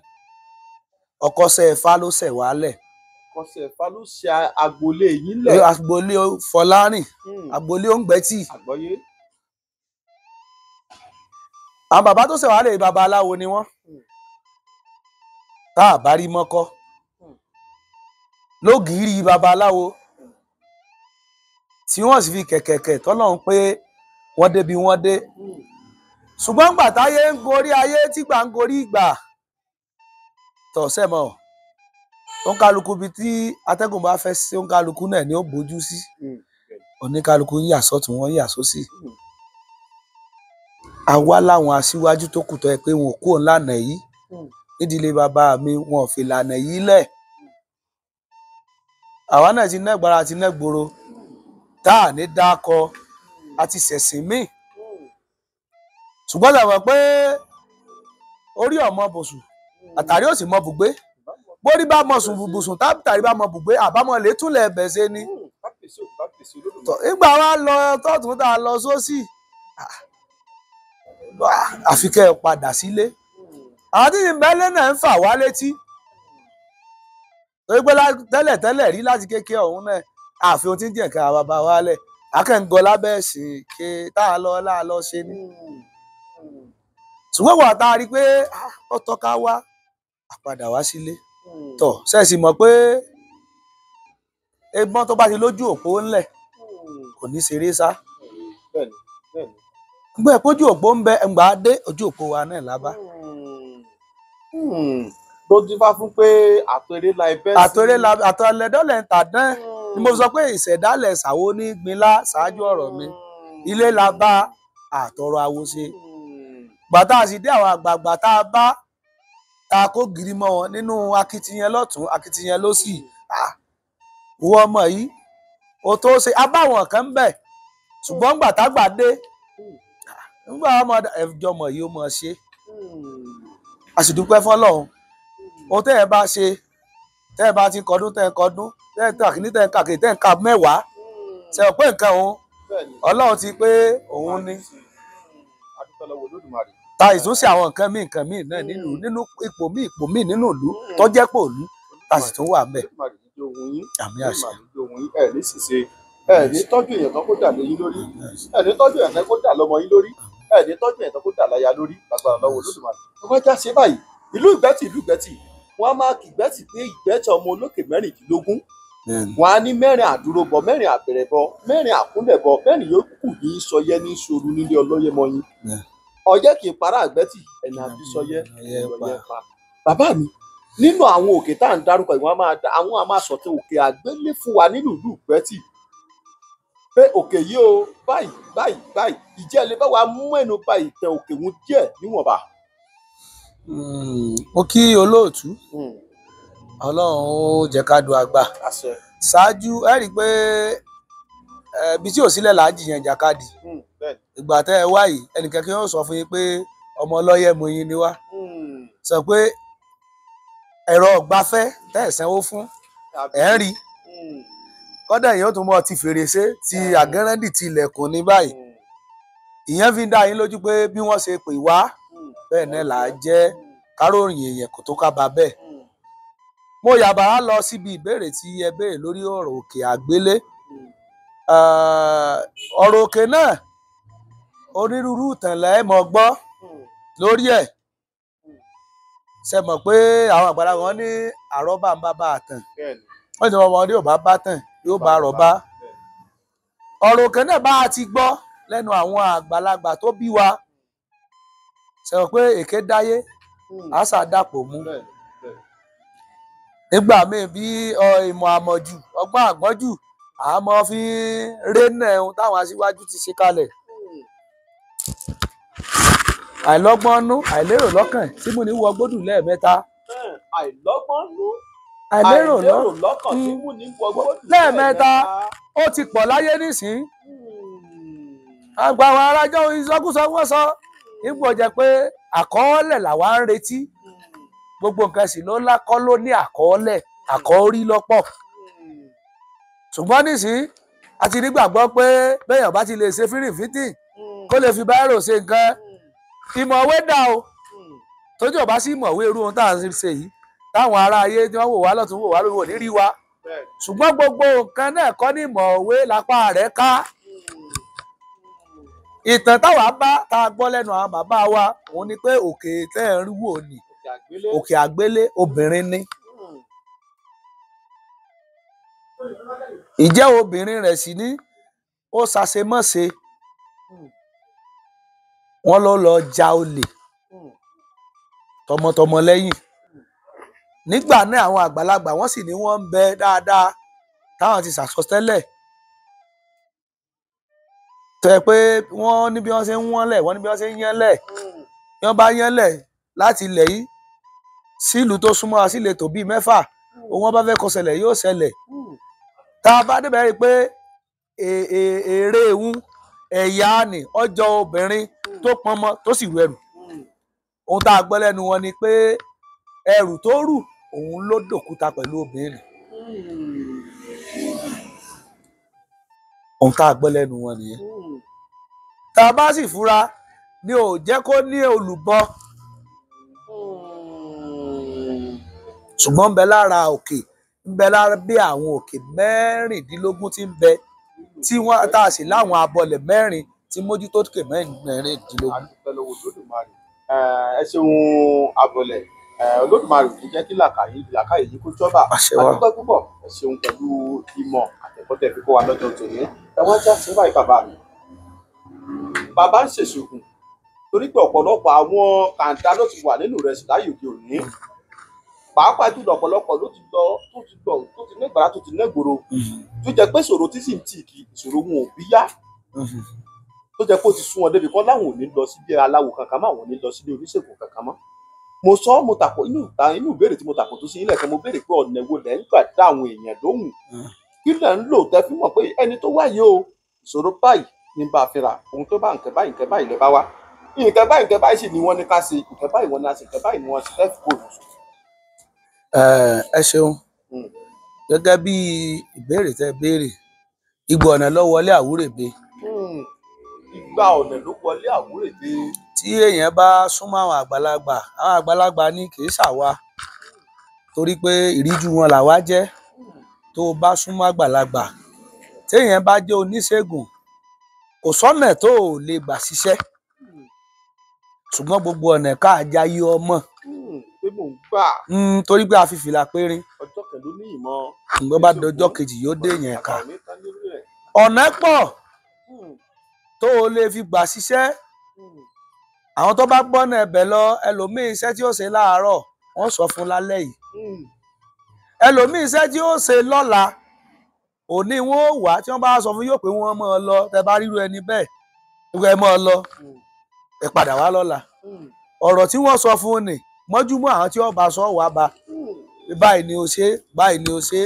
ọkọṣẹ́ Ifá ló ṣẹ̀ wálẹ̀. ọkọṣẹ́ Ifá ló ṣe agboolé yín lẹ̀. agboolé Fọlárìn agboolé Òǹgbẹ́tì. àgbọ́yé. àwọn bàbá tó ṣẹ̀ wálẹ̀ babaláwo ni wọ́n tá a bá rí mọ́kọ́ lógìírí babaláwo tí wọ́n sì fi kẹ̀kẹ̀kẹ̀ tọ́lọ́run pé wọ́n débi wọ́n dé ṣùgbọ́n gbà táyé ń gorí ayé tí gbà ń gorí ìgbà tọ̀sẹ̀ mọ́ òǹkálukú bíi tí atẹ́gùn bá fẹ́ sí òǹkálukú náà ni ó bójú sí oníkálukú ń yà sọ́tún wọ́n ń yà sósì àwa láwọn aṣíwájú tó kù tó yẹ pé wọn ò kúrò ńlànà yìí nídìílé bàbá mi wọn ò fi lànà yìí lẹ̀ àwa náà ti nẹ́gbàrà ti nẹ́gbòro tá à ní dákọ àti ṣẹ̀sìn míì ṣùgbọ́n làwọn pé orí ọmọ bùsùn àtàrí òsì mọ bùgbé bórí bá mọ sùn bùsùn tàbí bá mọ bùgbé àbámọ̀ lè túnlẹ̀ ẹ̀bẹ̀ ṣe ni nígbà wa lọ tọ́tún tá a lọ sósì àfi kẹ́ ẹ padà sílé àwọn tí ìbẹ́lẹ̀ náà ń fà wá létí torí pé tẹ́lẹ̀ rí láti kékeré ọ̀hún náà àfi ohun tí ń jẹ́ nǹkan àwọn bàbá wa lẹ̀ akẹ́ǹgọ́ lábẹ́ ẹ̀sìn ké tá a lọ ṣe ni ṣùgbọ́n wà tá a rí i pé ó tọ́ka wá àpadà wá sílé tọ̀ ṣẹ́ẹ̀sì mọ̀ pé egbọ́n tó bá ti lójú òpó ńlẹ̀ kò ní ṣeré sá gbé pójú òpó ń bẹ ẹgbà dé ojú òpó wa náà lábá. tó dífá fún pé àtọ̀rẹ́ la ẹbẹ́ sí. àtọ̀lẹ́dọ́lẹ̀ ń tàdán ni mo sọ pé ìṣẹ̀dálẹ̀ ṣàwo ní gbinlá ṣáájú ọ̀rọ̀ mi ilé la bá àtọ̀rọ̀ awo ṣe. gbàtà sì dé àwọn àgbààgbà tá a bá ta kó gírí mọ́ wọn nínú akitiyan lọ́tún akitiyan lósì wọ ọmọ yìí o tó ṣe abáwọn kan ń bẹ ṣùgbọ́n gbàtàgbà dé nígbà ọmọ ẹjọ́ ọmọ yìí ó mọ̀ ṣe a sì dúpẹ́ fọlọ́run ohun tẹ́ ẹ bá ṣe tẹ́ ẹ bá ti kọdún tẹ́ ẹ kọdún tẹ́ ẹ kàkíní tẹ́ ẹ kàkíní tẹ́ ẹ kà mẹ́wàá ṣe ò pé nǹkan òun ọlọ́run ti pé òun ní ta ìtúnṣe àwọn nǹkan míì náà nínú ipò míì nínú ìlú tó jẹ́ pò ìlú ta sì tún wà bẹ́ẹ̀. àmì àṣẹ. ẹ ní ṣìṣe ẹ ní tọ́jú èèyàn kan kó dà lóyún lórí ẹ ní tọ́jú èèyàn kan kó dà lọ́mọ yín lórí ẹ ní tọ́jú èèyàn kan kó dà láya lórí lágbára lọ́wọ́ Olódùmarè. wọ́n já ṣe báyìí ìlú Ìgbẹ́tì wọ́n á máa kí Ìgbẹ́tì pé Ìgbẹ́tì ọmọ olókè 16 wọ́n á ní 4 àdúróbọ 4 àbẹ̀rẹ̀bọ 4 àkúnlẹ̀bọ 4 yòókù ní sọyẹ ní ṣoru nílé ọlọ́yẹmọyìn ọjẹ́ kì í para Ìgbẹ́tì ẹni àbí sọyẹ ọlọ́yẹ pa. bàbá mi nínú àwọn òkè tá à ń dárúkọ ìwọ̀n àwọn a máa sọ̀tẹ̀ òkè àgbélé fún wa nínú ìlú Ìgbẹ́tì pé òkè yìí o báyìí ìjẹ́ lè bá wa mú ẹnu ba ìtàn òkè wọn díẹ̀ níwọ̀nba. mo kí olóòtú Ọlọ́run ó jẹ́ ká du àgbà ṣáájú ẹ rí i pé ibi tí ò sílẹ̀ là á jiyàn jàkadì ìgbà tẹ́ ẹ wá yìí ẹnìkan kí wọ́n sọ fún yín pé ọmọ ọlọ́yẹ̀mọyìn ni wá sọ pé ẹ̀rọ ọ̀gbafẹ́ tẹ́ ẹ̀ sanwó fún ẹ̀ ń rí kọ́dà yìí ó tún mọ́ ti fèrèsé ti àgẹ́rẹ́ndì ti ilẹ̀kùn ní báyìí ìyẹn fi ń dá yín lójú pé bí wọ́n ṣe pè wá bẹ́ẹ̀ náà là á jẹ́ káròyìn èèyàn kò tó kábà bẹ́ẹ̀. mo yàbá lọ síbi ìbéèrè tí ẹ béèrè lórí ọ̀rọ̀ òkè àgbélé ọ̀rọ̀ òkè náà onírúurú ìtàn lẹ́ mọ̀ gbọ́ lórí ẹ̀ ṣe mọ̀ pé àwọn àgbàlagbà wọn ní àrọ́bà ń bá bá a tàn wọ́n ti ọmọdé ò bá tàn yóò bá rọ̀bá ọ̀rọ̀ òkè náà bá a ti gbọ́ lẹ́nu àwọn àgbàlagbà tó bí wa ṣe mọ̀ pé èké dáyé àṣà dàpọ̀ mú nígbà míì bí ìmọ̀ àmọ̀jù ọgbọ́n àgbọ́njù àmọ́ fi rénà ohun táwọn aṣíwájú ti ṣe kalẹ̀ àìlọ́gbọ́nú àìlérò lọ́kàn tí mo ní wọ gbódùn lẹ́ẹ̀mẹ́ta. àìlọ́gbọ́nú àìlérò lọ́kàn tí mo ní wọ gbódùn lẹ́ẹ̀mẹ́ta ó ti pọ̀ láyé nísìn. àgbà àwọn arájọ ìsọkúsọ wọ́n sọ nígbà jẹ́ pé àkọọ́lẹ̀ làwa ń retí gbogbo nǹkan sì ló lákọ́ ló ní àkọọ́lẹ̀ àkọ́rí lọ́pọ̀. ṣùgbọ́n nísìn a ti nígbàgbọ́ pé béèyàn bá ti lè ṣe fírìfítì kó lè fi báírò ṣe nǹkan ìmọ̀wé dà o tójú ọba sí ìmọ̀wé irú ohun tá à ń ṣe yìí táwọn ará ayé tí wọ́n wò wá lọ́tún wò wá lórí wò ní rí wa ṣùgbọ́n gbogbo nǹkan náà kọ́ ní ìmọ̀wé lápá rẹ̀ ká. ìtàn táwa bá tá a gbọ́ lẹ́nu àwọn bàbá wa òun ni pé òkè tẹ́ ẹ̀ ń rí wò ní òkè àgbélé obìnrin ni. ìjẹ́ obìnrin rẹ̀ sì ní ó ṣàṣemọ́ṣe wọ́n lọ ja olè tọmọtọmọ lẹ́yìn nígbà náà àwọn àgbàlagbà wọ́n sì ní wọ́n ń bẹ dáadáa táwọn ti ṣàsọtẹ́lẹ̀ tẹ pé wọ́n ní bí wọ́n ṣe ń wọ́nlẹ̀ wọ́n ní bí wọ́n ṣe ń yánlẹ̀ bí wọ́n bá yánlẹ̀ láti ilẹ̀ yìí sílùú tó súnmọ́ wa sílẹ̀ tó bíi 6 òun wọ́n bá fẹ́ kó ṣẹlẹ̀ yóò ṣẹlẹ̀ tá a bá débẹ̀ rí i pé èrè ìhun ẹ̀yà ni ọjọ́ obìnrin tó pọnmọ tó sì rù ẹrù ohun tá a gbọ́ lẹ́nu wọn ni pé ẹrù tó rù òun ló dòkúta pẹ̀lú obìnrin ohun tá a gbọ́ lẹ́nu wọn nìyẹn tá a bá sì fura ni ò jẹ́ kó ní olùbọ ṣùgbọ́n ń bẹ lára òkè ń bẹ lára bí àwọn òkè mẹ́rìndínlógún tí ń bẹ tí wọ́n tá a sì láwọn abọlẹ̀ mẹ́rin tí mójútó òkè mẹ́rìndínlógún. Ẹ ṣeun abọlẹ̀ Olódùmarè kò jẹ́ kí làkàyè yìí kó jọba. Adúpẹ́ púpọ̀ ẹ ṣeun pẹ̀lú ìmọ̀ àtẹ̀kọ́ tẹ́ fi kọ́ wa lọ́jọ́ tòní. Ẹ wá já sí báyìí bàbá mi. Bàbá ń ṣèṣògùn torí pé ọ̀pọ̀lọpọ̀ àwọn kàńdá ló ti wà nínú rẹ̀ sí láyé òde òní. Pàápàá jùlọ ọ̀pọ̀lọpọ̀ ló ti lọ tó ti nígbàrá tó ti nígboro tó jẹ́ pé ìṣòro tí sì ń tì kí ìṣòro wọn ò bí yá tó jẹ́ pé ó ti sún wọn débi kan láwọn ò ní lọ sílé aláwo kankan mọ́, àwọn ò ní lọ sílé oníṣègùn kankan mọ́. Mo sọ mo tàpọ̀ inú ìbéèrè tí mo tàpọ̀ tó sí ilẹ̀ kan mo béèrè pé ọ̀nà wo lẹ́ ń gbà dá àwọn èèyàn lóhùn kí lẹ̀ ń lò tẹ́ fi mọ̀ pé ẹni tó wáyé o ìṣòro báyìí ní bá a fira ohun tó bá nǹkan báyìí lè bá wá nǹkan báyìí sì ni wọ́n ní ká ṣe nǹkan báyìí wọ́n ní ká ṣe nǹkan báyìí ni wọ́n ṣe tẹ́fù kò lùsùn. Ẹ ṣeun gẹ́gẹ́ bí ìbéèrè tẹ́ béèrè ìgbà ọ̀nà ló wọlé àwúrèbe. Ìgbà ọ̀nà ló wọlé àwúrèbe. Tí èèyàn bá súnmọ́ àwọn àgbàlagbà ní kì í ṣàwa torí pé ìríjú wọn làwa jẹ́. Tó o bá súnmọ́ àgbàlagbà téèyàn bá jẹ́ oníṣègùn kò sọ́nà tó o lè gbà ṣiṣẹ́ ṣùgbọ́n gbogbo ọ̀nà káàjá yí ọmọ pé mò ń gbà. Torí pé a fi fìlà périn Ọjọ́ kẹ̀lú ní ìmọ̀. ǹgbọ́n bá dọjọ́ kejì yóò dé èèyàn ká. Ọ̀nà pọ̀ tó o lè fi gbà ṣiṣẹ́. Àwọn tó bá gbọ́nà ẹ̀bẹ̀ lọ ẹlòmíì iṣẹ́ tí ó ṣe láàárọ̀ wọ́n sọ fún lálẹ́ yìí. Ẹlòmíì iṣẹ́ tí ó ṣe lọ́la òní wọn ò wá tí wọ́n bá sọ fún yóò pé wọ́n mọ̀ ọ́ lọ tẹ bá ríru ẹni bẹ́ẹ̀ ẹ mọ̀ ọ́ lọ ẹ padà wá lọ́la. Ọ̀rọ̀ tí wọ́n sọ fún ni mọ́júmọ́ àwọn tí wọ́n bá sọ wá bá báyìí ni o ṣe báyìí ni o ṣe.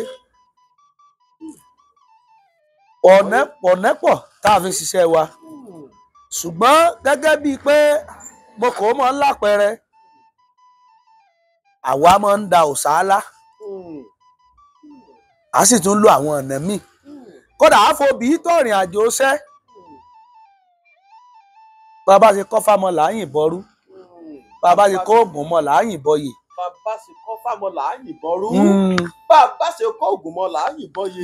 Ọ̀nà pọ̀ tá a fi ṣiṣẹ́ wa ṣùgbọ́n gẹ́gẹ́ bíi pé mo kò mọ̀ ńlá pẹrẹ àwa máa ń da òṣàlá a sì tún lo àwọn ọ̀nà míì kódà àfọbì tọ̀rìn àjò ṣẹ́ bàbá ṣe kọ́ fámọ́ làáyìn bọ́rú bàbá ṣe kọ́ ògùn mọ́ làáyìn bọ́yè. Bàbá ṣe kọ́ fámọ́ làáyìn bọ́rú bàbá ṣe kọ́ ògùn mọ́ làáyìn bọ́yè.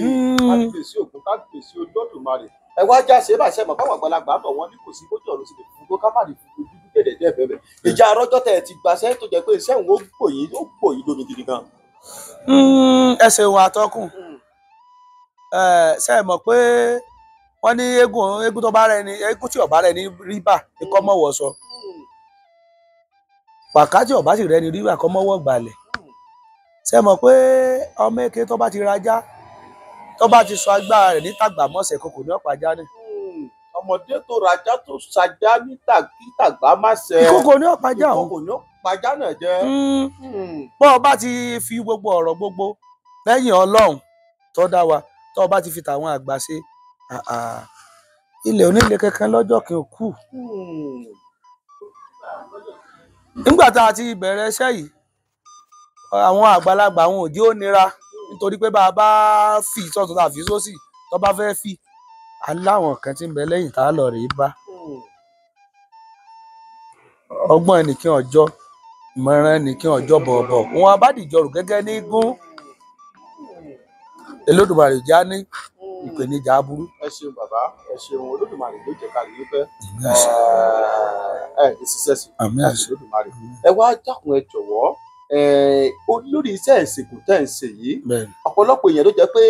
Kábíyèsí ògùn kábíyèsí Olódùmarè. Ẹ wá já ṣe báṣẹ mọ̀ báwọn àgbàlagbà bọ̀ wọ́n ní kò sí bójú ọ̀run sí lè fún ká má lè fi ojú gẹ̀dẹ̀ dẹ́ bẹ́ẹ̀. Ìjà arọ́jọ́ tẹ̀ ti gbaṣẹ́ tó jẹ́ pé iṣẹ́ òun ó gbòyìn lómi gidi gan. Ẹ ṣeun atọ́kùn ṣe mọ̀ pé wọ́n ní eégún tó bá rẹ ni eégún tí ọ̀bá rẹ ní ríbà ní kọ́ mọ̀wọ́ sọ pàká tí ọ̀bá sì rẹ ní ríbà kọ́ mọ̀wọ́ gbàlẹ̀. Ṣe mọ̀ pé ọmọ èké tó bá ti rajá tó bá ti sọ agbára rẹ̀ ní tàgbà mọ́sẹ̀ kòkò ní ọ̀pájá ni. Ọmọdé tó rajá tó ṣajá ní tàgbà máṣẹ. Ìkòkò ní ọ̀pájá òun. Ìkòkò ní ọ̀pájá náà jẹ́. Bọ́ ọ bá ti fi gbogbo ọ̀rọ̀ gbogbo lẹ́yìn Ọlọ́run tó dá wa tó o bá ti fi tàwọn àgbà ṣe ilẹ̀ onílé kankan lọ́jọ́ kan ò kù. Nígbà tá a ti bẹ̀rẹ̀ iṣẹ́ yìí àwọn àgbàlagbà àwọn òjì ó nira nítorí pé bá a bá fi sọ́tún tàbí sósì tó bá fẹ́ fi aláwọn kan tí ń bẹ lẹ́yìn tá a lọ rèé bá. Ọgbọ́n ẹnìkan ọjọ́ ìmọ̀ràn ẹnìkan ọjọ́ bọ̀ọ̀bọ̀ wọn abádìjọrò gẹ́gẹ́ ní gún Olódùmarè já ní ìpèníjà aburú. Ẹ ṣeun bàbá ẹ ṣeun Olódùmarè ló jẹ ká lè fẹ́ ẹ ṣiṣẹ́ sí Olódùmarè. Ẹ wá dákun ẹ jọ̀wọ́ lórí iṣẹ́ ìsìnkú tẹ́ ń ṣe yìí ọ̀pọ̀lọpọ̀ èèyàn ló jẹ́ pé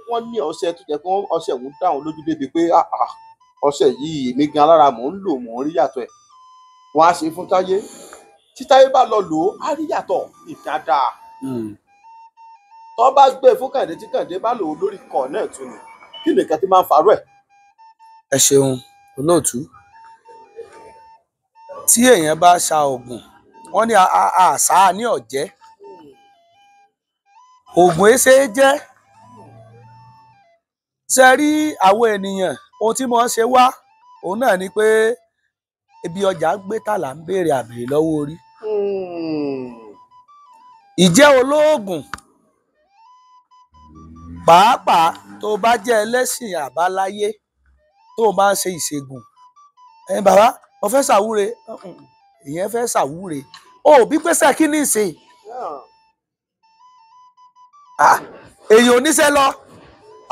wọ́n ní ọṣẹ tó jẹ́ pé ọṣẹ òun dáhùn lójú débi pé ọṣẹ yìí èmi gan alára mò ń lò mò ń rí yàtọ̀ ẹ̀ wọ́n á ṣe fún Táyé tí Táyé bá lọ lò ó á rí yàtọ̀ ìdáadáa tó bá gbé fún Kàndé tí Kàndé bá lò ó lórí kan náà tún ni kí nìkan tí máa ń farú ẹ̀. Ẹ ṣeun olóòtú tí èèyàn bá ṣa oògùn wọ́n ní àṣà ní ọ̀jẹ́ oògùn èsè jẹ́ ṣe rí àwọn ènìyàn ohun tí mo ń ṣe wá òun náà ni pé ibi ọjà gbé tàlà ń béèrè àbèrè lọ́wọ́ orí. Ìjẹ́ olóògùn pàápàá tó bá jẹ́ ẹlẹ́sìn àbáláyé tó bá ń ṣe ìṣègùn bàbá mo fẹ́ ṣàwúre ìyẹn fẹ́ ṣàwúre ó bí pèsè kí ní ìṣe èyí oníṣẹ́ lọ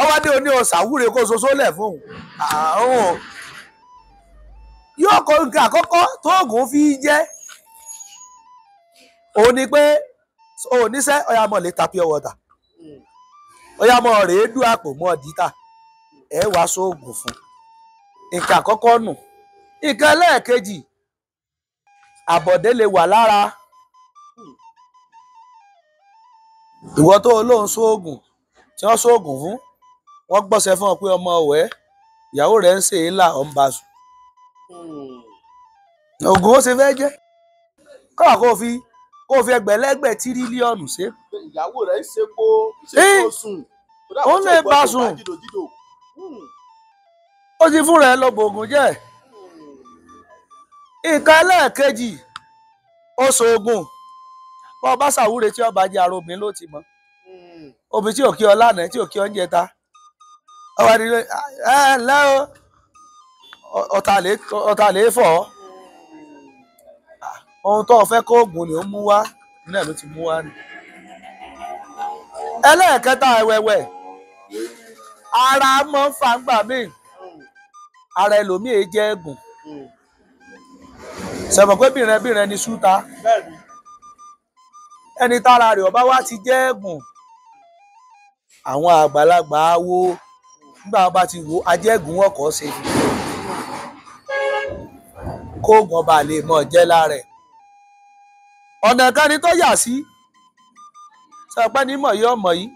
ọwọ́dé oní ọ̀sàwúre kó soso lẹ̀ fún òun yóò kọ nǹkan àkọ́kọ́ tó oògùn fi jẹ́ òun ni pé oníṣẹ́ ọ̀yà mọ̀ lè ta pure water ọ̀yà mọ̀ rèé dú àpò mọ́ dítà ẹ̀ wá sóògùn fún nǹkan àkọ́kọ́ nù. nǹkan ẹlẹ́ẹ̀kejì àbọ̀dé lè wà lára ìwọ tó olóhùn sóògùn tí wọ́n sóògùn fún wọ́n gbọ́sẹ̀ fún ọ pé ọmọ ọ̀wẹ́ ìyàwó rẹ̀ ń ṣe é là ọ̀ ń bá sùn. oògùn ó ṣe fẹ́ jẹ́ kọ́wà kó fi ẹgbẹ̀lẹ́gbẹ̀ tírílíọ̀nù ṣe. ìyàwó rẹ̀ ń ṣe kó sùn. ó lè bá sùn ó ti fún rẹ̀ lọ bògùn jẹ́. nǹkan ẹlẹ́ẹ̀kejì ó ṣoògùn bọ́ ọ bá ṣàwúre tí ọba jẹ́ ara obìnrin ló ti mọ̀ obìnrin tí ò kí ọ lánàá tí ò kí ọ ń jẹta ọba ní ẹ ǹlẹ́ o ọ̀tà lè fọ̀ ọ́ ohun tó o fẹ́ kó oògùn ni ó mú wá náà ló ti mú wá ni. ẹlẹ́ẹ̀kẹta ẹ̀wẹ̀wẹ̀ ara máa ń fa gbà míì ara ẹlòmíì jẹ́ ẹ̀gùn sẹ̀mọ̀ pé bìrẹ̀ ni ṣúta ẹni tára rẹ̀ ọba wá ti jẹ́ ẹ̀gùn àwọn àgbàlagbà wo nígbà wọn bá ti wo ajẹ́gùn ọkọ̀ ṣe kóògùn ọba lè mọ̀ jẹ́ lára ẹ̀ ọ̀nà kan ni tó yà sí sọpẹ́ ní mọ̀ yí ọmọ yìí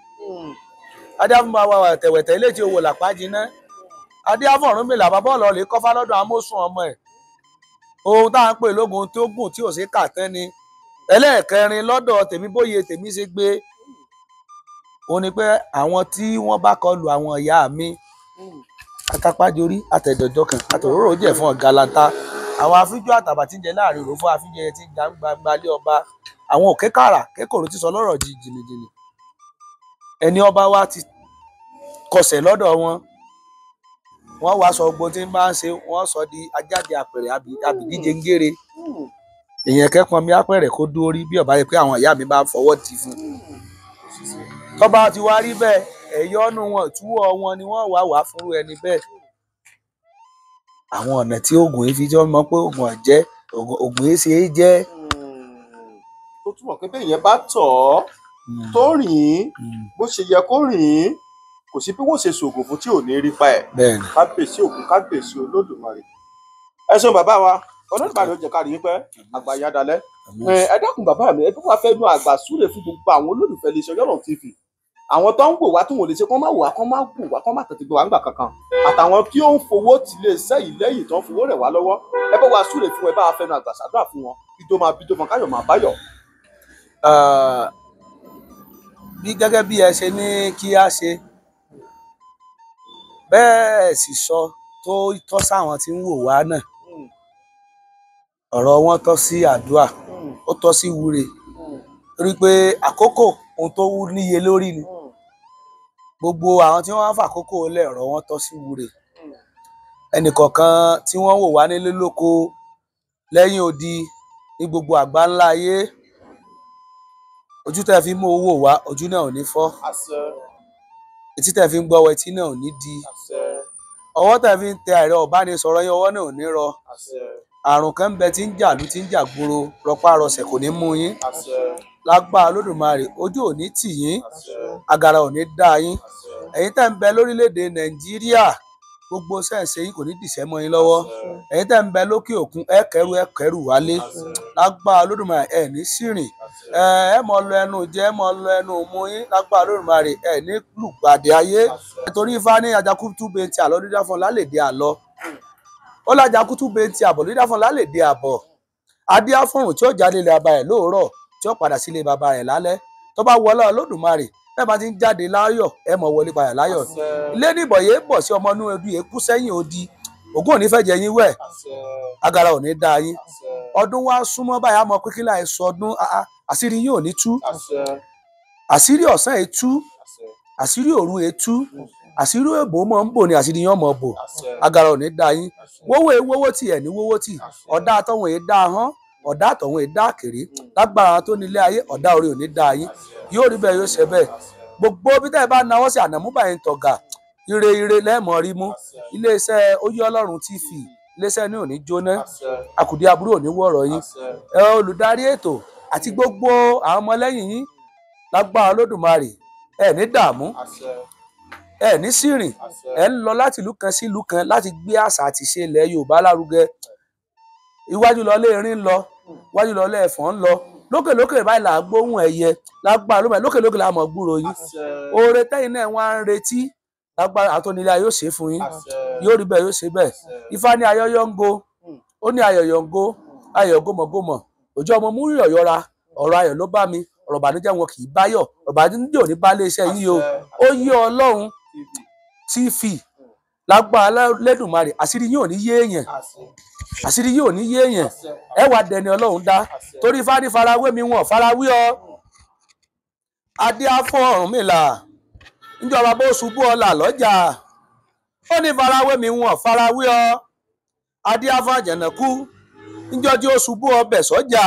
adéáfúnmọ́ wa tẹ̀wẹ̀tẹ̀ ilé tí owó làpá jiná adéáfọ̀rún mi làbá bọ́ọ̀lù ọ̀lẹ́ kọ́fà lọ́dọ̀ amósùn ọmọ ẹ̀ ohun tá à ń pè lógun tó gùn tí ò sí kà tán ni ẹlẹ́ẹ̀kẹrin lọ́dọ̀ tèmi bóyè tèmi ṣe gbé ó ní pé àwọn tí wọ́n bá kọlù àwọn ìyá mi akápájorí àtẹ̀dọ̀jọ́ kan àtòróró jẹ́ fún ọ̀gálata àwọn afíjọ́ àtàbà tí ń jẹ láàrin òró fún afíjẹyẹ tí ń gbangba lé ọba àwọn òkè kàrà kékòrò ti sọ lọ́rọ̀ jìnnìjìnnì ẹni ọba wa ti kọsẹ̀ lọ́dọ̀ wọ́n wá sọ gbogbo tí ń bá ń ṣe wọ́n sọ di ajáde àpẹẹrẹ àbídíje ń gére èèyàn kẹ́pọ̀n mi àpẹẹrẹ kó dórí bí ọba yẹ pé àwọn ìyá mi bá fọwọ́ tì fún tọ́ba ti wá rí bẹ́ẹ̀ ẹ̀yọ́nú wọn ìtúwọ́ wọn ni wọ́n wá fúnrú ẹni bẹ́ẹ̀ àwọn ọ̀nà tí oògùn yìí fi jẹ́ mọ́ pé oògùn ọ̀jẹ́ oògùn yìí ṣe é jẹ́. tó túmọ̀ pé bẹ́ẹ̀ yẹn bá tọ̀ ọ́ tó rìn bó ṣe yẹ kó rìn kò sí bí wọ́n ṣe ṣoògùn fún tí ò ní rí pa ẹ̀ kábíyèsí òkú kábíyèsí olódùmarè. ẹ ṣeun bàbá wa olódùmarè ó jẹ́ ká rí yín pẹ́ àgbà yín adalẹ́. ẹ dákun bàbá mi ẹ bí wàá fẹ́ nu àgbà súre fún gbogbo àwọn olólùfẹ́ iléeṣẹ́ Ọ̀yọ́run TV àwọn tó ń wò wá tó wò lè ṣe kán má wò wá kán má wò wá kán má tètè gbé wá ńgbà kankan àtàwọn tí ó ń fowó tì lè sẹ́yìn lẹ́yìn tó ń fowó rẹ̀ wá lọ́wọ́ ẹ bá wa súre fún ẹ bá wa fẹ́ nu àgbà ṣàdúrà fún wọn bídó máa bídó fún káyọ̀ máa báyọ̀. bí gẹ́gẹ́ bí ẹ ṣe ní kí á ṣe bẹ́ẹ̀ sì sọ tó tọ́ sáwọn tí ń wò wá náà ọ̀rọ̀ wọn tọ́ sí àdúrà ó tọ́ sí wúre torí pé àkókò ohun tó níye lórí ni gbogbo àwọn tí wọ́n ń fàkókò lẹ̀ ọ̀rọ̀ wọn tọ́ sí wúre ẹnìkọ̀ọ̀kan tí wọ́n wò wá nílé lóko lẹ́yìn odi ní gbogbo àgbáńlá ayé ojú tẹ́ fi mú owó wá ojú náà ò ní fọ́ etí tẹ́ fi ń gbọ́ etí náà ò ní di ọwọ́ tẹ́ fi ń tẹ ẹ̀rọ ìbánisọ̀rọ̀ yín ọwọ́ náà ò ní rọ àrùn kan ń bẹ tí ń jà lú tí ń jà gbòòrò rọpárọsẹ̀ kò ní mú yín lágbára Olódùmarè ojú ò ní tì yín agara ò ní dá yín ẹ̀yin tẹ́ ń bẹ lórílẹ̀‐èdè Nàìjíríà gbogbo sẹ́ǹsẹ̀ yín kò ní dìṣẹ́ mọ́ yín lọ́wọ́ ẹ̀yin tẹ́ ń bẹ lókè òkun ẹ kẹ́rù wálé lágbára Olódùmarè ẹ ní sírìn ẹ mọ lọ ẹnu jẹ ẹ mọ lọ ẹnu mú yín lágbára Olódùmarè ẹ ní lùgbàdì ayé nítorí Ifá ní ajakutu bẹntì àlọ dídá fún lálẹdẹ àlọ ó lájakutu bẹntì àbọ̀ dídá fún lálẹdẹ àbọ̀ adíáfọrùn tí ó jáde ilé baba rẹ̀ lóòrọ̀ tí ó padà sílé baba rẹ̀ lálẹ́ tó bá wọlé Olódùmarè ẹ bá ti ń jáde láyọ̀ ẹ mọ wọlé padà láyọ̀ ilé níbọ̀ yéé bọ̀ sí ọmọ inú ẹbí yéé kú sẹ́yìn odi ògùn ò ní fẹ́ jẹ yín wẹ̀ agara ò ní dá yín ọdún wa súnmọ́ báyìí àmọ́ pé kí láì sọ ọdún àṣírí yín ò ní tú àṣírí ọ̀sán ẹ̀ tú àṣírí òru ẹ̀ tú àṣírí èbó mọ̀ ń bò ní àṣírí yín ọmọ bò agara ò ní dá yín wówó tì ẹ̀ ní wówó tì ọ̀dà àtọ̀hún ẹ̀ dá hán ọ̀dà àtọ̀hún ẹ̀ dá kéré lágbára tó nílé ayé ọ̀dà orí ò ní dá yín yóò rí bẹ́ẹ̀ yóò ṣe bẹ́ẹ̀ gbogbo bí tẹ́ ẹ bá náwó sí ànàmúbà yẹn tọ̀gà ire ire lẹ́ẹ̀mọ́ rí mú iléeṣẹ́ Oyè Ọlọ́run TV iléeṣẹ́ ní òní jóná àkùdí aburú òní wọ̀rọ̀ yín olùdarí ètò àti gbogbo àwọn ọmọlẹ́yìn yín lágbára Olódùmarè ẹ ní dààmú ẹ ní sírìn ẹ ń lọ láti ìlú kan sí ìlú kan láti gbé àṣà àti ìṣe ilẹ̀ Yorùbá lárugẹ iwájú lọlé erin ń lọ iwájú lọlé ẹ̀fọ́n ń lọ lókè lókè báyìí là á gbóhùn ẹyẹ lágbára lókè lókè lókè là á mọ̀ gbúrò yín oore tẹ́yìn náà wọ́n á ń retí lágbára àtọ́nilé yóò ṣe fún yín yóò rí bẹ́ẹ̀ yóò ṣe bẹ́ẹ̀ Ifá ní ayọ̀yọ̀ ń go ó ní ayọ̀yọ̀ ń go ayọ̀ gómọgómọ òjò ọmọ múrí ọ̀yọ́ra ọ̀rọ̀ ayọ̀ ló bá mi ọ̀rọ̀ ìbànújẹ́ wọn kì í báyọ̀ ọ̀rọ̀ ìbànújẹ́ ò ní bá iléeṣẹ́ yìí o Oyè Ọlọ́run TV lágbára lẹ́dùnmarè àṣírí yìí ò ní yé èèyàn àṣírí yìí ò ní yé èèyàn ẹ wà dẹni Ọlọ́run dá torí Ifá ní farawé mi wọn farawé ọ adé afọ Ọ̀rúnmìlà níjọba bó ṣubú ọlà lọ́jà ó ní farawé mi wọn farawé ọ adé afọ Àjànàkú níjọjí ó ṣubú ọbẹ̀ sọ́jà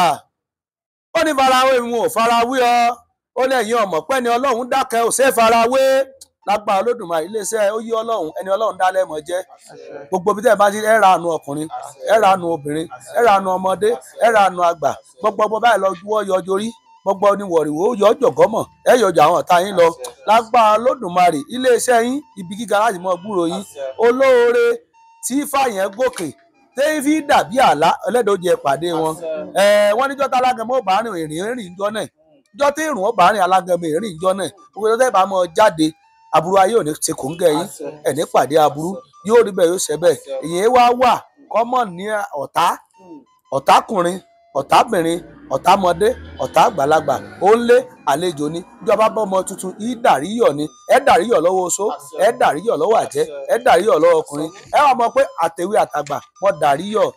ó ní farawé mi wọn farawé ọ ó lẹ́yìn ọmọ pẹ́ni Ọlọ́run dákẹ́ ò ṣe farawé lágbára Olódùmarè iléeṣẹ́ Oyè Ọlọ́run ẹni Ọlọ́run dá lẹ́mọ̀ jẹ́ gbogbo bí tẹ́ ẹ bá ti ẹ ra àánú ọkùnrin ẹ ra àánú obìnrin ẹ ra àánú ọmọdé ẹ ra àánú àgbà gbogbo báyìí lọ juwọ́ yọjọ rí gbogbo oníwọ̀rìwò yọjọ gọ́mọ̀ ẹ yọjọ àwọn ọ̀tá yín lọ lágbára Olódùmarè iléeṣẹ́ yín ibi gíga láti mọ gbúrò yín olóore tí fàyẹn gòkè tẹ́yìn fi dàbí àlá ẹlẹ́dọ̀ọ́jẹ pàdé wọn wọ́n níjọ́ tá alágẹmọ bá rìn ìrìn ìjọ náà ìjọ́ tí ìrùn ó bá rìn alágẹmọ ìrìn ìjọ náà gbogbo ìjọ́ tẹ́ bá mọ jáde aburú ayé ò ní ṣe kò ń gẹ yín ẹ ní pàdé aburú yóò rí bẹ́ẹ̀ yóò ṣe bẹ́ẹ̀ èyí wà kọ́mọ̀ ní ọ̀tákùnrin ọ̀tábìnrin ọ̀támọdé ọ̀tá àgbàlagbà ó ń lé àlejò ni ìjọba bọ́mọ tuntun yìí dàríyọ̀ ni ẹ dàríyọ̀ lọ́wọ́ oṣó ẹ dàríyọ̀ lọ́wọ́ àjẹ́ ẹ dàríyọ̀ lọ́wọ́ ọkùnrin ẹ wà mọ̀ pé àtẹ̀wé àtàgbà mọ̀ dàríyọ̀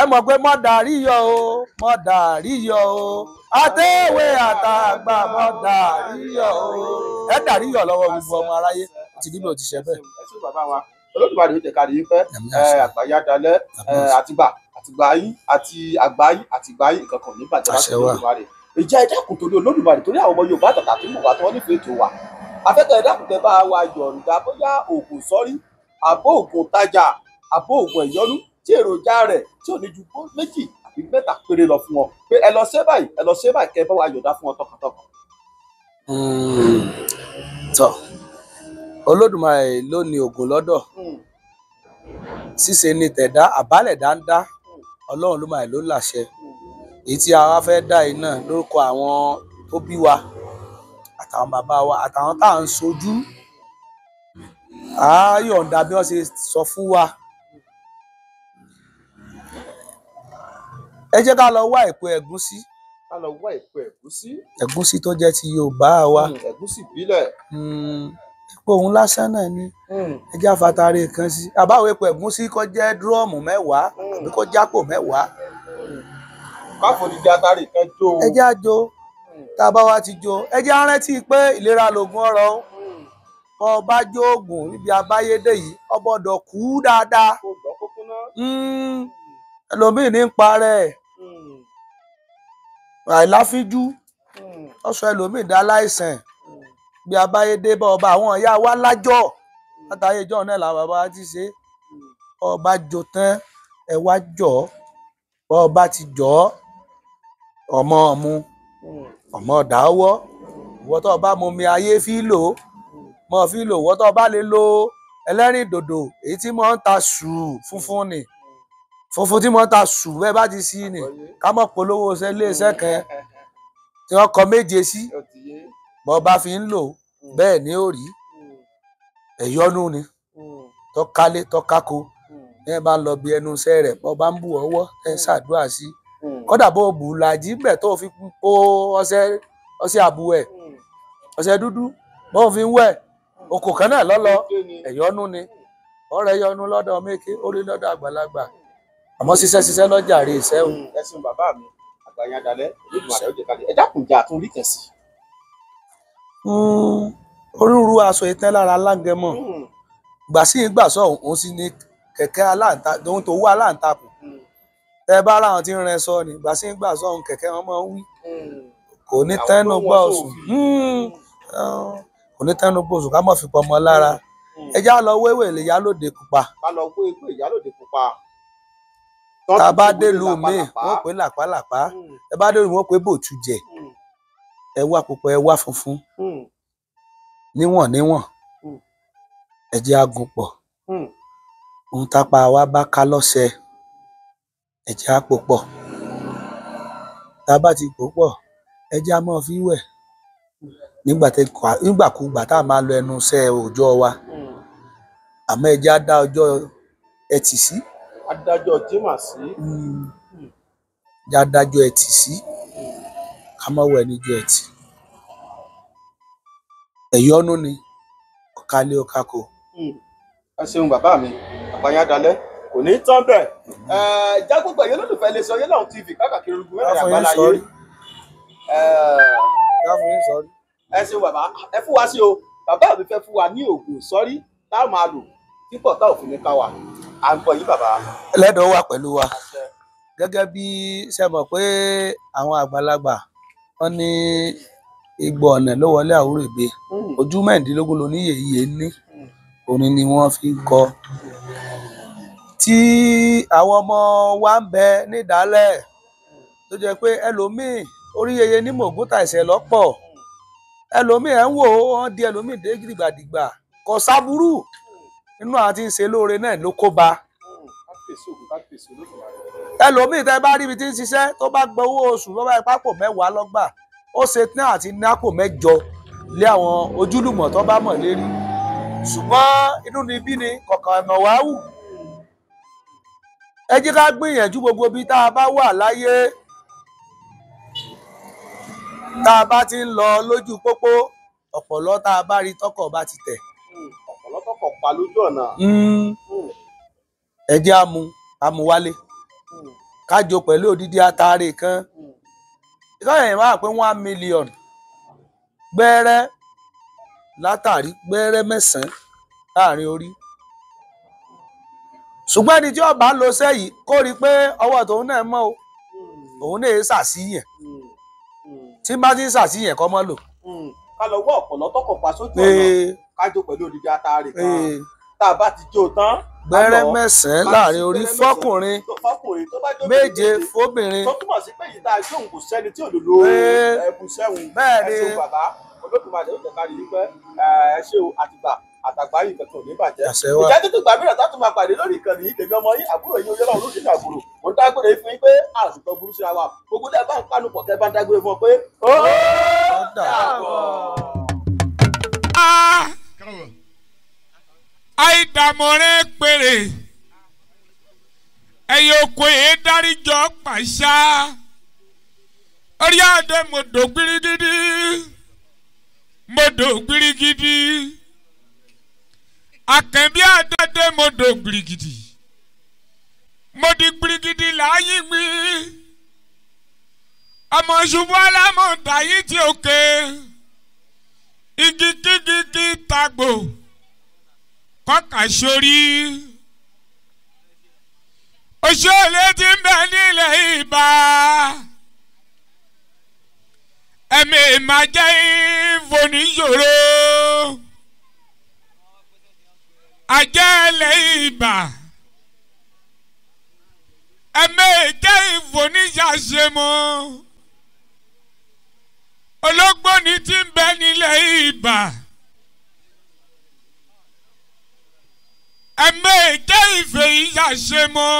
ẹ mọ̀ pé mọ̀ dàríyọ̀ o mọ̀ dàríyọ̀ o àtẹ̀wé àtàgbà mọ̀ dàríyọ̀ o ẹ dàríyọ̀ lọ́wọ́ gbogbo ọmọ aráyé ti níbi ò ti ṣe bẹ́ẹ̀. Olódùmarè yóò tẹ̀ka nìyí fẹ́ àgbáyá dalẹ̀ àtìgbáyín àti àgbáyín àtìgbáyín kankan nígbà tí wọ́n ti Olódùmarè ìjà ẹ dákun torí Olódùmarè torí àwọn ọmọ Yorùbá àtàtà tó mọ̀ wá tí wọ́n nífẹ̀ẹ́ ètò wa afẹ́kẹ́ ẹ dákun tẹ bá wa yọ̀ǹda bóyá oògùn sọ́rí àbó oògùn tajà àbó oògùn ẹ̀yọ́nú tí èròjà rẹ̀ tí ò ní ju méjì àbí mẹ́ta péré lọ fún wọn pé ẹ lọ ṣe báyìí kẹ bá wa yọ̀ǹda fún wọn tọkàntọkàn. tọ Olódùmarè ló ní oògùn lọ́dọ̀ ṣíṣe ni tẹ̀dá àbálẹ̀ dáńdá Ọlọ́run ló máa ló láṣẹ èyí tí a wá fẹ́ dá yìí náà lórúkọ àwọn tó bí wa àtàwọn bàbá wa àtàwọn tá à ń sojú á yọ̀ǹda bí wọ́n ṣe sọ fún wa ẹ jẹ́ ká lọ wá èpo ẹ̀gúsí ẹ̀gúsí tó jẹ́ ti Yorùbá wa ẹ̀gúsí ìbílẹ̀ epo òun lásán náà ni ẹ jẹ́ àfàtàrí kan sí àbáwọ̀ epo ẹ̀gúsí kó jẹ́ dúrọ́ọ̀mù 10 àbí kó jápò 10 káfọ́ ní játárì kan jó ẹ jẹ́ àjò tá a bá wá ti jó ẹ jẹ́ rántí pé ìlera lògùn ọrọ̀ bọ́ ọ bá jó oògùn níbi abáyédè yìí ọ gbọ́dọ̀ kú dáadáa ẹlòmíì ní ń parẹ́ àìláfíjú ọ̀sọ̀ ẹlòmíì dá láìsàn bí abáyédé bá ọba àwọn ìyá wa lájọ látàrí ìjọ náà làwọn bàbá ti ṣe ọba jò tán ẹ wá jọ ọba ti jọ ọmọ ọmú ọmọ dáwọ ìwọ tó bá mu mi ayé fi lò mọ fi lò ìwọ tó bá lè lo ẹlẹ́rìn dòdò èyí tí mo ń ta sù funfun ni funfun tí mo ń ta sù bẹ́ẹ̀ bá ti sí ni ká mọ̀ polówó iléeṣẹ́ kan tí wọ́n kọ 7 sí bọ́ bá fi ń lò bẹ́ẹ̀ ni ó rí ẹ̀yọ́nú ni tọ́kálé tọ́kákó ẹ bá ń lọ bí ẹnu iṣẹ́ rẹ̀ bọ́ bá ń bù ọwọ́ ẹ ṣàdúrà sí kódà bó bù làjí bẹ̀ tó fi kó ọṣẹ àbúwẹ̀ ọṣẹ dúdú bó fi ń wẹ̀ okò kan náà lọ́lọ́ ẹ̀yọ́nú ni ọ̀rẹ́ yọnu lọ́dọ̀ méke orí lọ́dọ̀ àgbàlagbà àmọ́ ṣiṣẹ́ lọ́jà rí iṣẹ́ o. ẹ̀sìn bàbá mi àgbàyàn dalẹ̀ Olódùmarè ó jẹ́ kalẹ̀ ẹ dákun jà tún rí kẹ̀sì. orúurú aṣọ ìtẹ́ lára alágẹmọ gbà sí ìgbà sọ òun sì ní kẹ̀kẹ́ aláǹtakùn òun tó wú aláǹtakùn tẹ bá láwọn tí ń rẹ sọ ni gbà sí ìgbà sọ òun kẹ̀kẹ́ wọn máa ń wí kò ní tẹnu gbọ́ ọ̀sùn kò onítẹnugbòsù ká mọ̀ fi pọmọ lára ẹjá lọ wéwè lè Ìyálóde Pupa. ká lọ wé ewé Ìyálóde Pupa. tá a bá délùú míì wọ́n pè làpálàpá ẹ bá délùú wọ́n pè bòtújẹ ẹ wá pupa ẹ wá funfun níwọ̀n níwọ̀n ẹ jẹ́ á gún pọ̀ ohun tápá wa bá ká lọ́sẹ̀ ẹ jẹ́ á pò pọ̀ tá a bá ti pò pọ̀ ẹ jẹ́ á máa fi wẹ̀ nígbàkúgbà tá a máa lọ ẹnu iṣẹ́ òòjọ́ wa àmọ́ ẹ jẹ́ á dá ọjọ́ Ẹtì sí. adájọ́ Jímọ̀ sí. jẹ́ á dájọ́ Ẹtì sí ká má wẹ̀ níjọ́ Ẹtì. ẹ̀yọ́nú ni ọ̀kálé ọ̀kákò. ẹ ṣeun bàbá mi àpáyá dalẹ̀ kò ní tán bẹ́ẹ̀ jágbógbó ẹ̀yẹ́ lólùfẹ́ lè sọ Oyelahun TV káàkiri ogun mẹ́rin àgbáláyé. ẹ ṣeun bàbá ẹ fún wa sí o bàbá mi fẹ́ fún wa ní oògùn ìsọ́rí tá a máa lò tí pọ̀ tá òfin ní ká wa à ń gbọ́ yín bàbá. ẹlẹ́dọ̀ wà pẹ̀lú wa gẹ́gẹ́ bí ṣe mọ̀ pé àwọn àgbàlagbà wọ́n ní igbó ọ̀nà ló wọlé àwúrèbe ojú mẹ́rìndínlógún ló níyè iye ní orin ni wọ́n fi ń kọ. tí àwọn ọmọ wa ń bẹ nídàálẹ̀ tó jẹ́ pé ẹlòmíì orí yeye ní mògúntà ẹ̀sẹ̀ lọ́pọ̀ ẹlòmíì ẹ̀ ń wò wọ́n di ẹlòmíì dé dìgbàdìgbà kò sábúrú nínú àwọn tí ń ṣe lóore náà ló kó ba. ẹlòmíì tẹ́ bá rí ibi tí ń ṣiṣẹ́ tó bá gba owó oṣù tó bá ipá pò 10 lọ́gbà ó ṣe tán àti ní àpò 8 lé àwọn ojúlùmọ̀ tó bá mọ̀ lérí ṣùgbọ́n inú ni bí ni kọ̀ọ̀kan ẹ̀mọ̀ wá wù. ẹ jẹ́ ká gbìyànjú gbogbo ibi tá a bá wà láyé tá a bá ti ń lọ lójú pópó ọ̀pọ̀lọ́ tá a bá rí tọkọ̀ bá ti tẹ̀. ọ̀pọ̀lọ́ tọkọ̀ pa lójú ọ̀nà. ẹ jẹ́ àmú wálé kájọ pẹ̀lú odidi atare kan ìkọ́yẹ̀ yẹn máa pé 1 million gbẹ́rẹ́ látàrí gbẹ́rẹ́ 9 láàrin orí. ṣùgbọ́n ẹni tí ó bá lo sẹ́yìn kó rí i pé ọwọ́ tòun náà mọ́ o òun náà ṣàṣìyàn tí bá ti ń ṣàṣìyàn kọ́ mọ́ lò. ká lọ wọ́ ọ̀pọ̀lọ́ tọkọ̀ pa sójú ọ̀nà kájọ pẹ̀lú odidi atare kan tá a bá ti jó tán. gbẹ́rẹ́ 9 láàrin orí fọ́kùnrin 7 fóbìnrin. tó túmọ̀ sí pé yìí tá a jó òun kò sẹ́ni tí ò lè lo ẹ̀bùn sẹ́wọ̀n. bẹ́ẹ̀ ni ẹ ṣeun bàbá Olódùmarè ó jẹ́ ká rí i pé ẹ ṣe o àtìgbà àtàgbà yìí kankan ò ní bàjẹ́. ìjà títí gbà mìíràn tá a tún máa pàdé lórí ìkànnì yìí tèmi ọmọ yín àbúrò yín Oyelahun olóṣèlú àbúrò mo ń dágbére fún yín pé àrùn tó burú síra wa gbogbo dẹ́ bá ń pánú pọ̀ kẹ́ bá ń dágbére fún ọ pé ó dàbọ̀. àìdàmọ̀rẹ́ péré ẹ̀yẹ oko yìí dáríjọ́ pàṣá orí àdé mọ̀dọ̀ gbirigidi mọ̀dọ̀ gbirigidi àkànbí àdédé mọ̀dọ̀ gbirigidi mọ̀dọ̀ gbirigidi láàyè gbé ọmọ ṣubú alámọ̀dá yìí ti òkè igi kíkíkí tagbo kọ́kà sórí òṣèlè tí ń bẹ nílẹ̀ Ìbà ẹ̀mí máa jẹ́ ìfòníṣòro àjẹ́lẹ̀ Ìbà ẹ̀mí jẹ́ ìfòníṣàṣemọ́ ológbòní tí ń bẹ nílẹ̀ Ìbà ẹ̀mí jẹ́ ìfẹ́ ìṣàṣemọ́.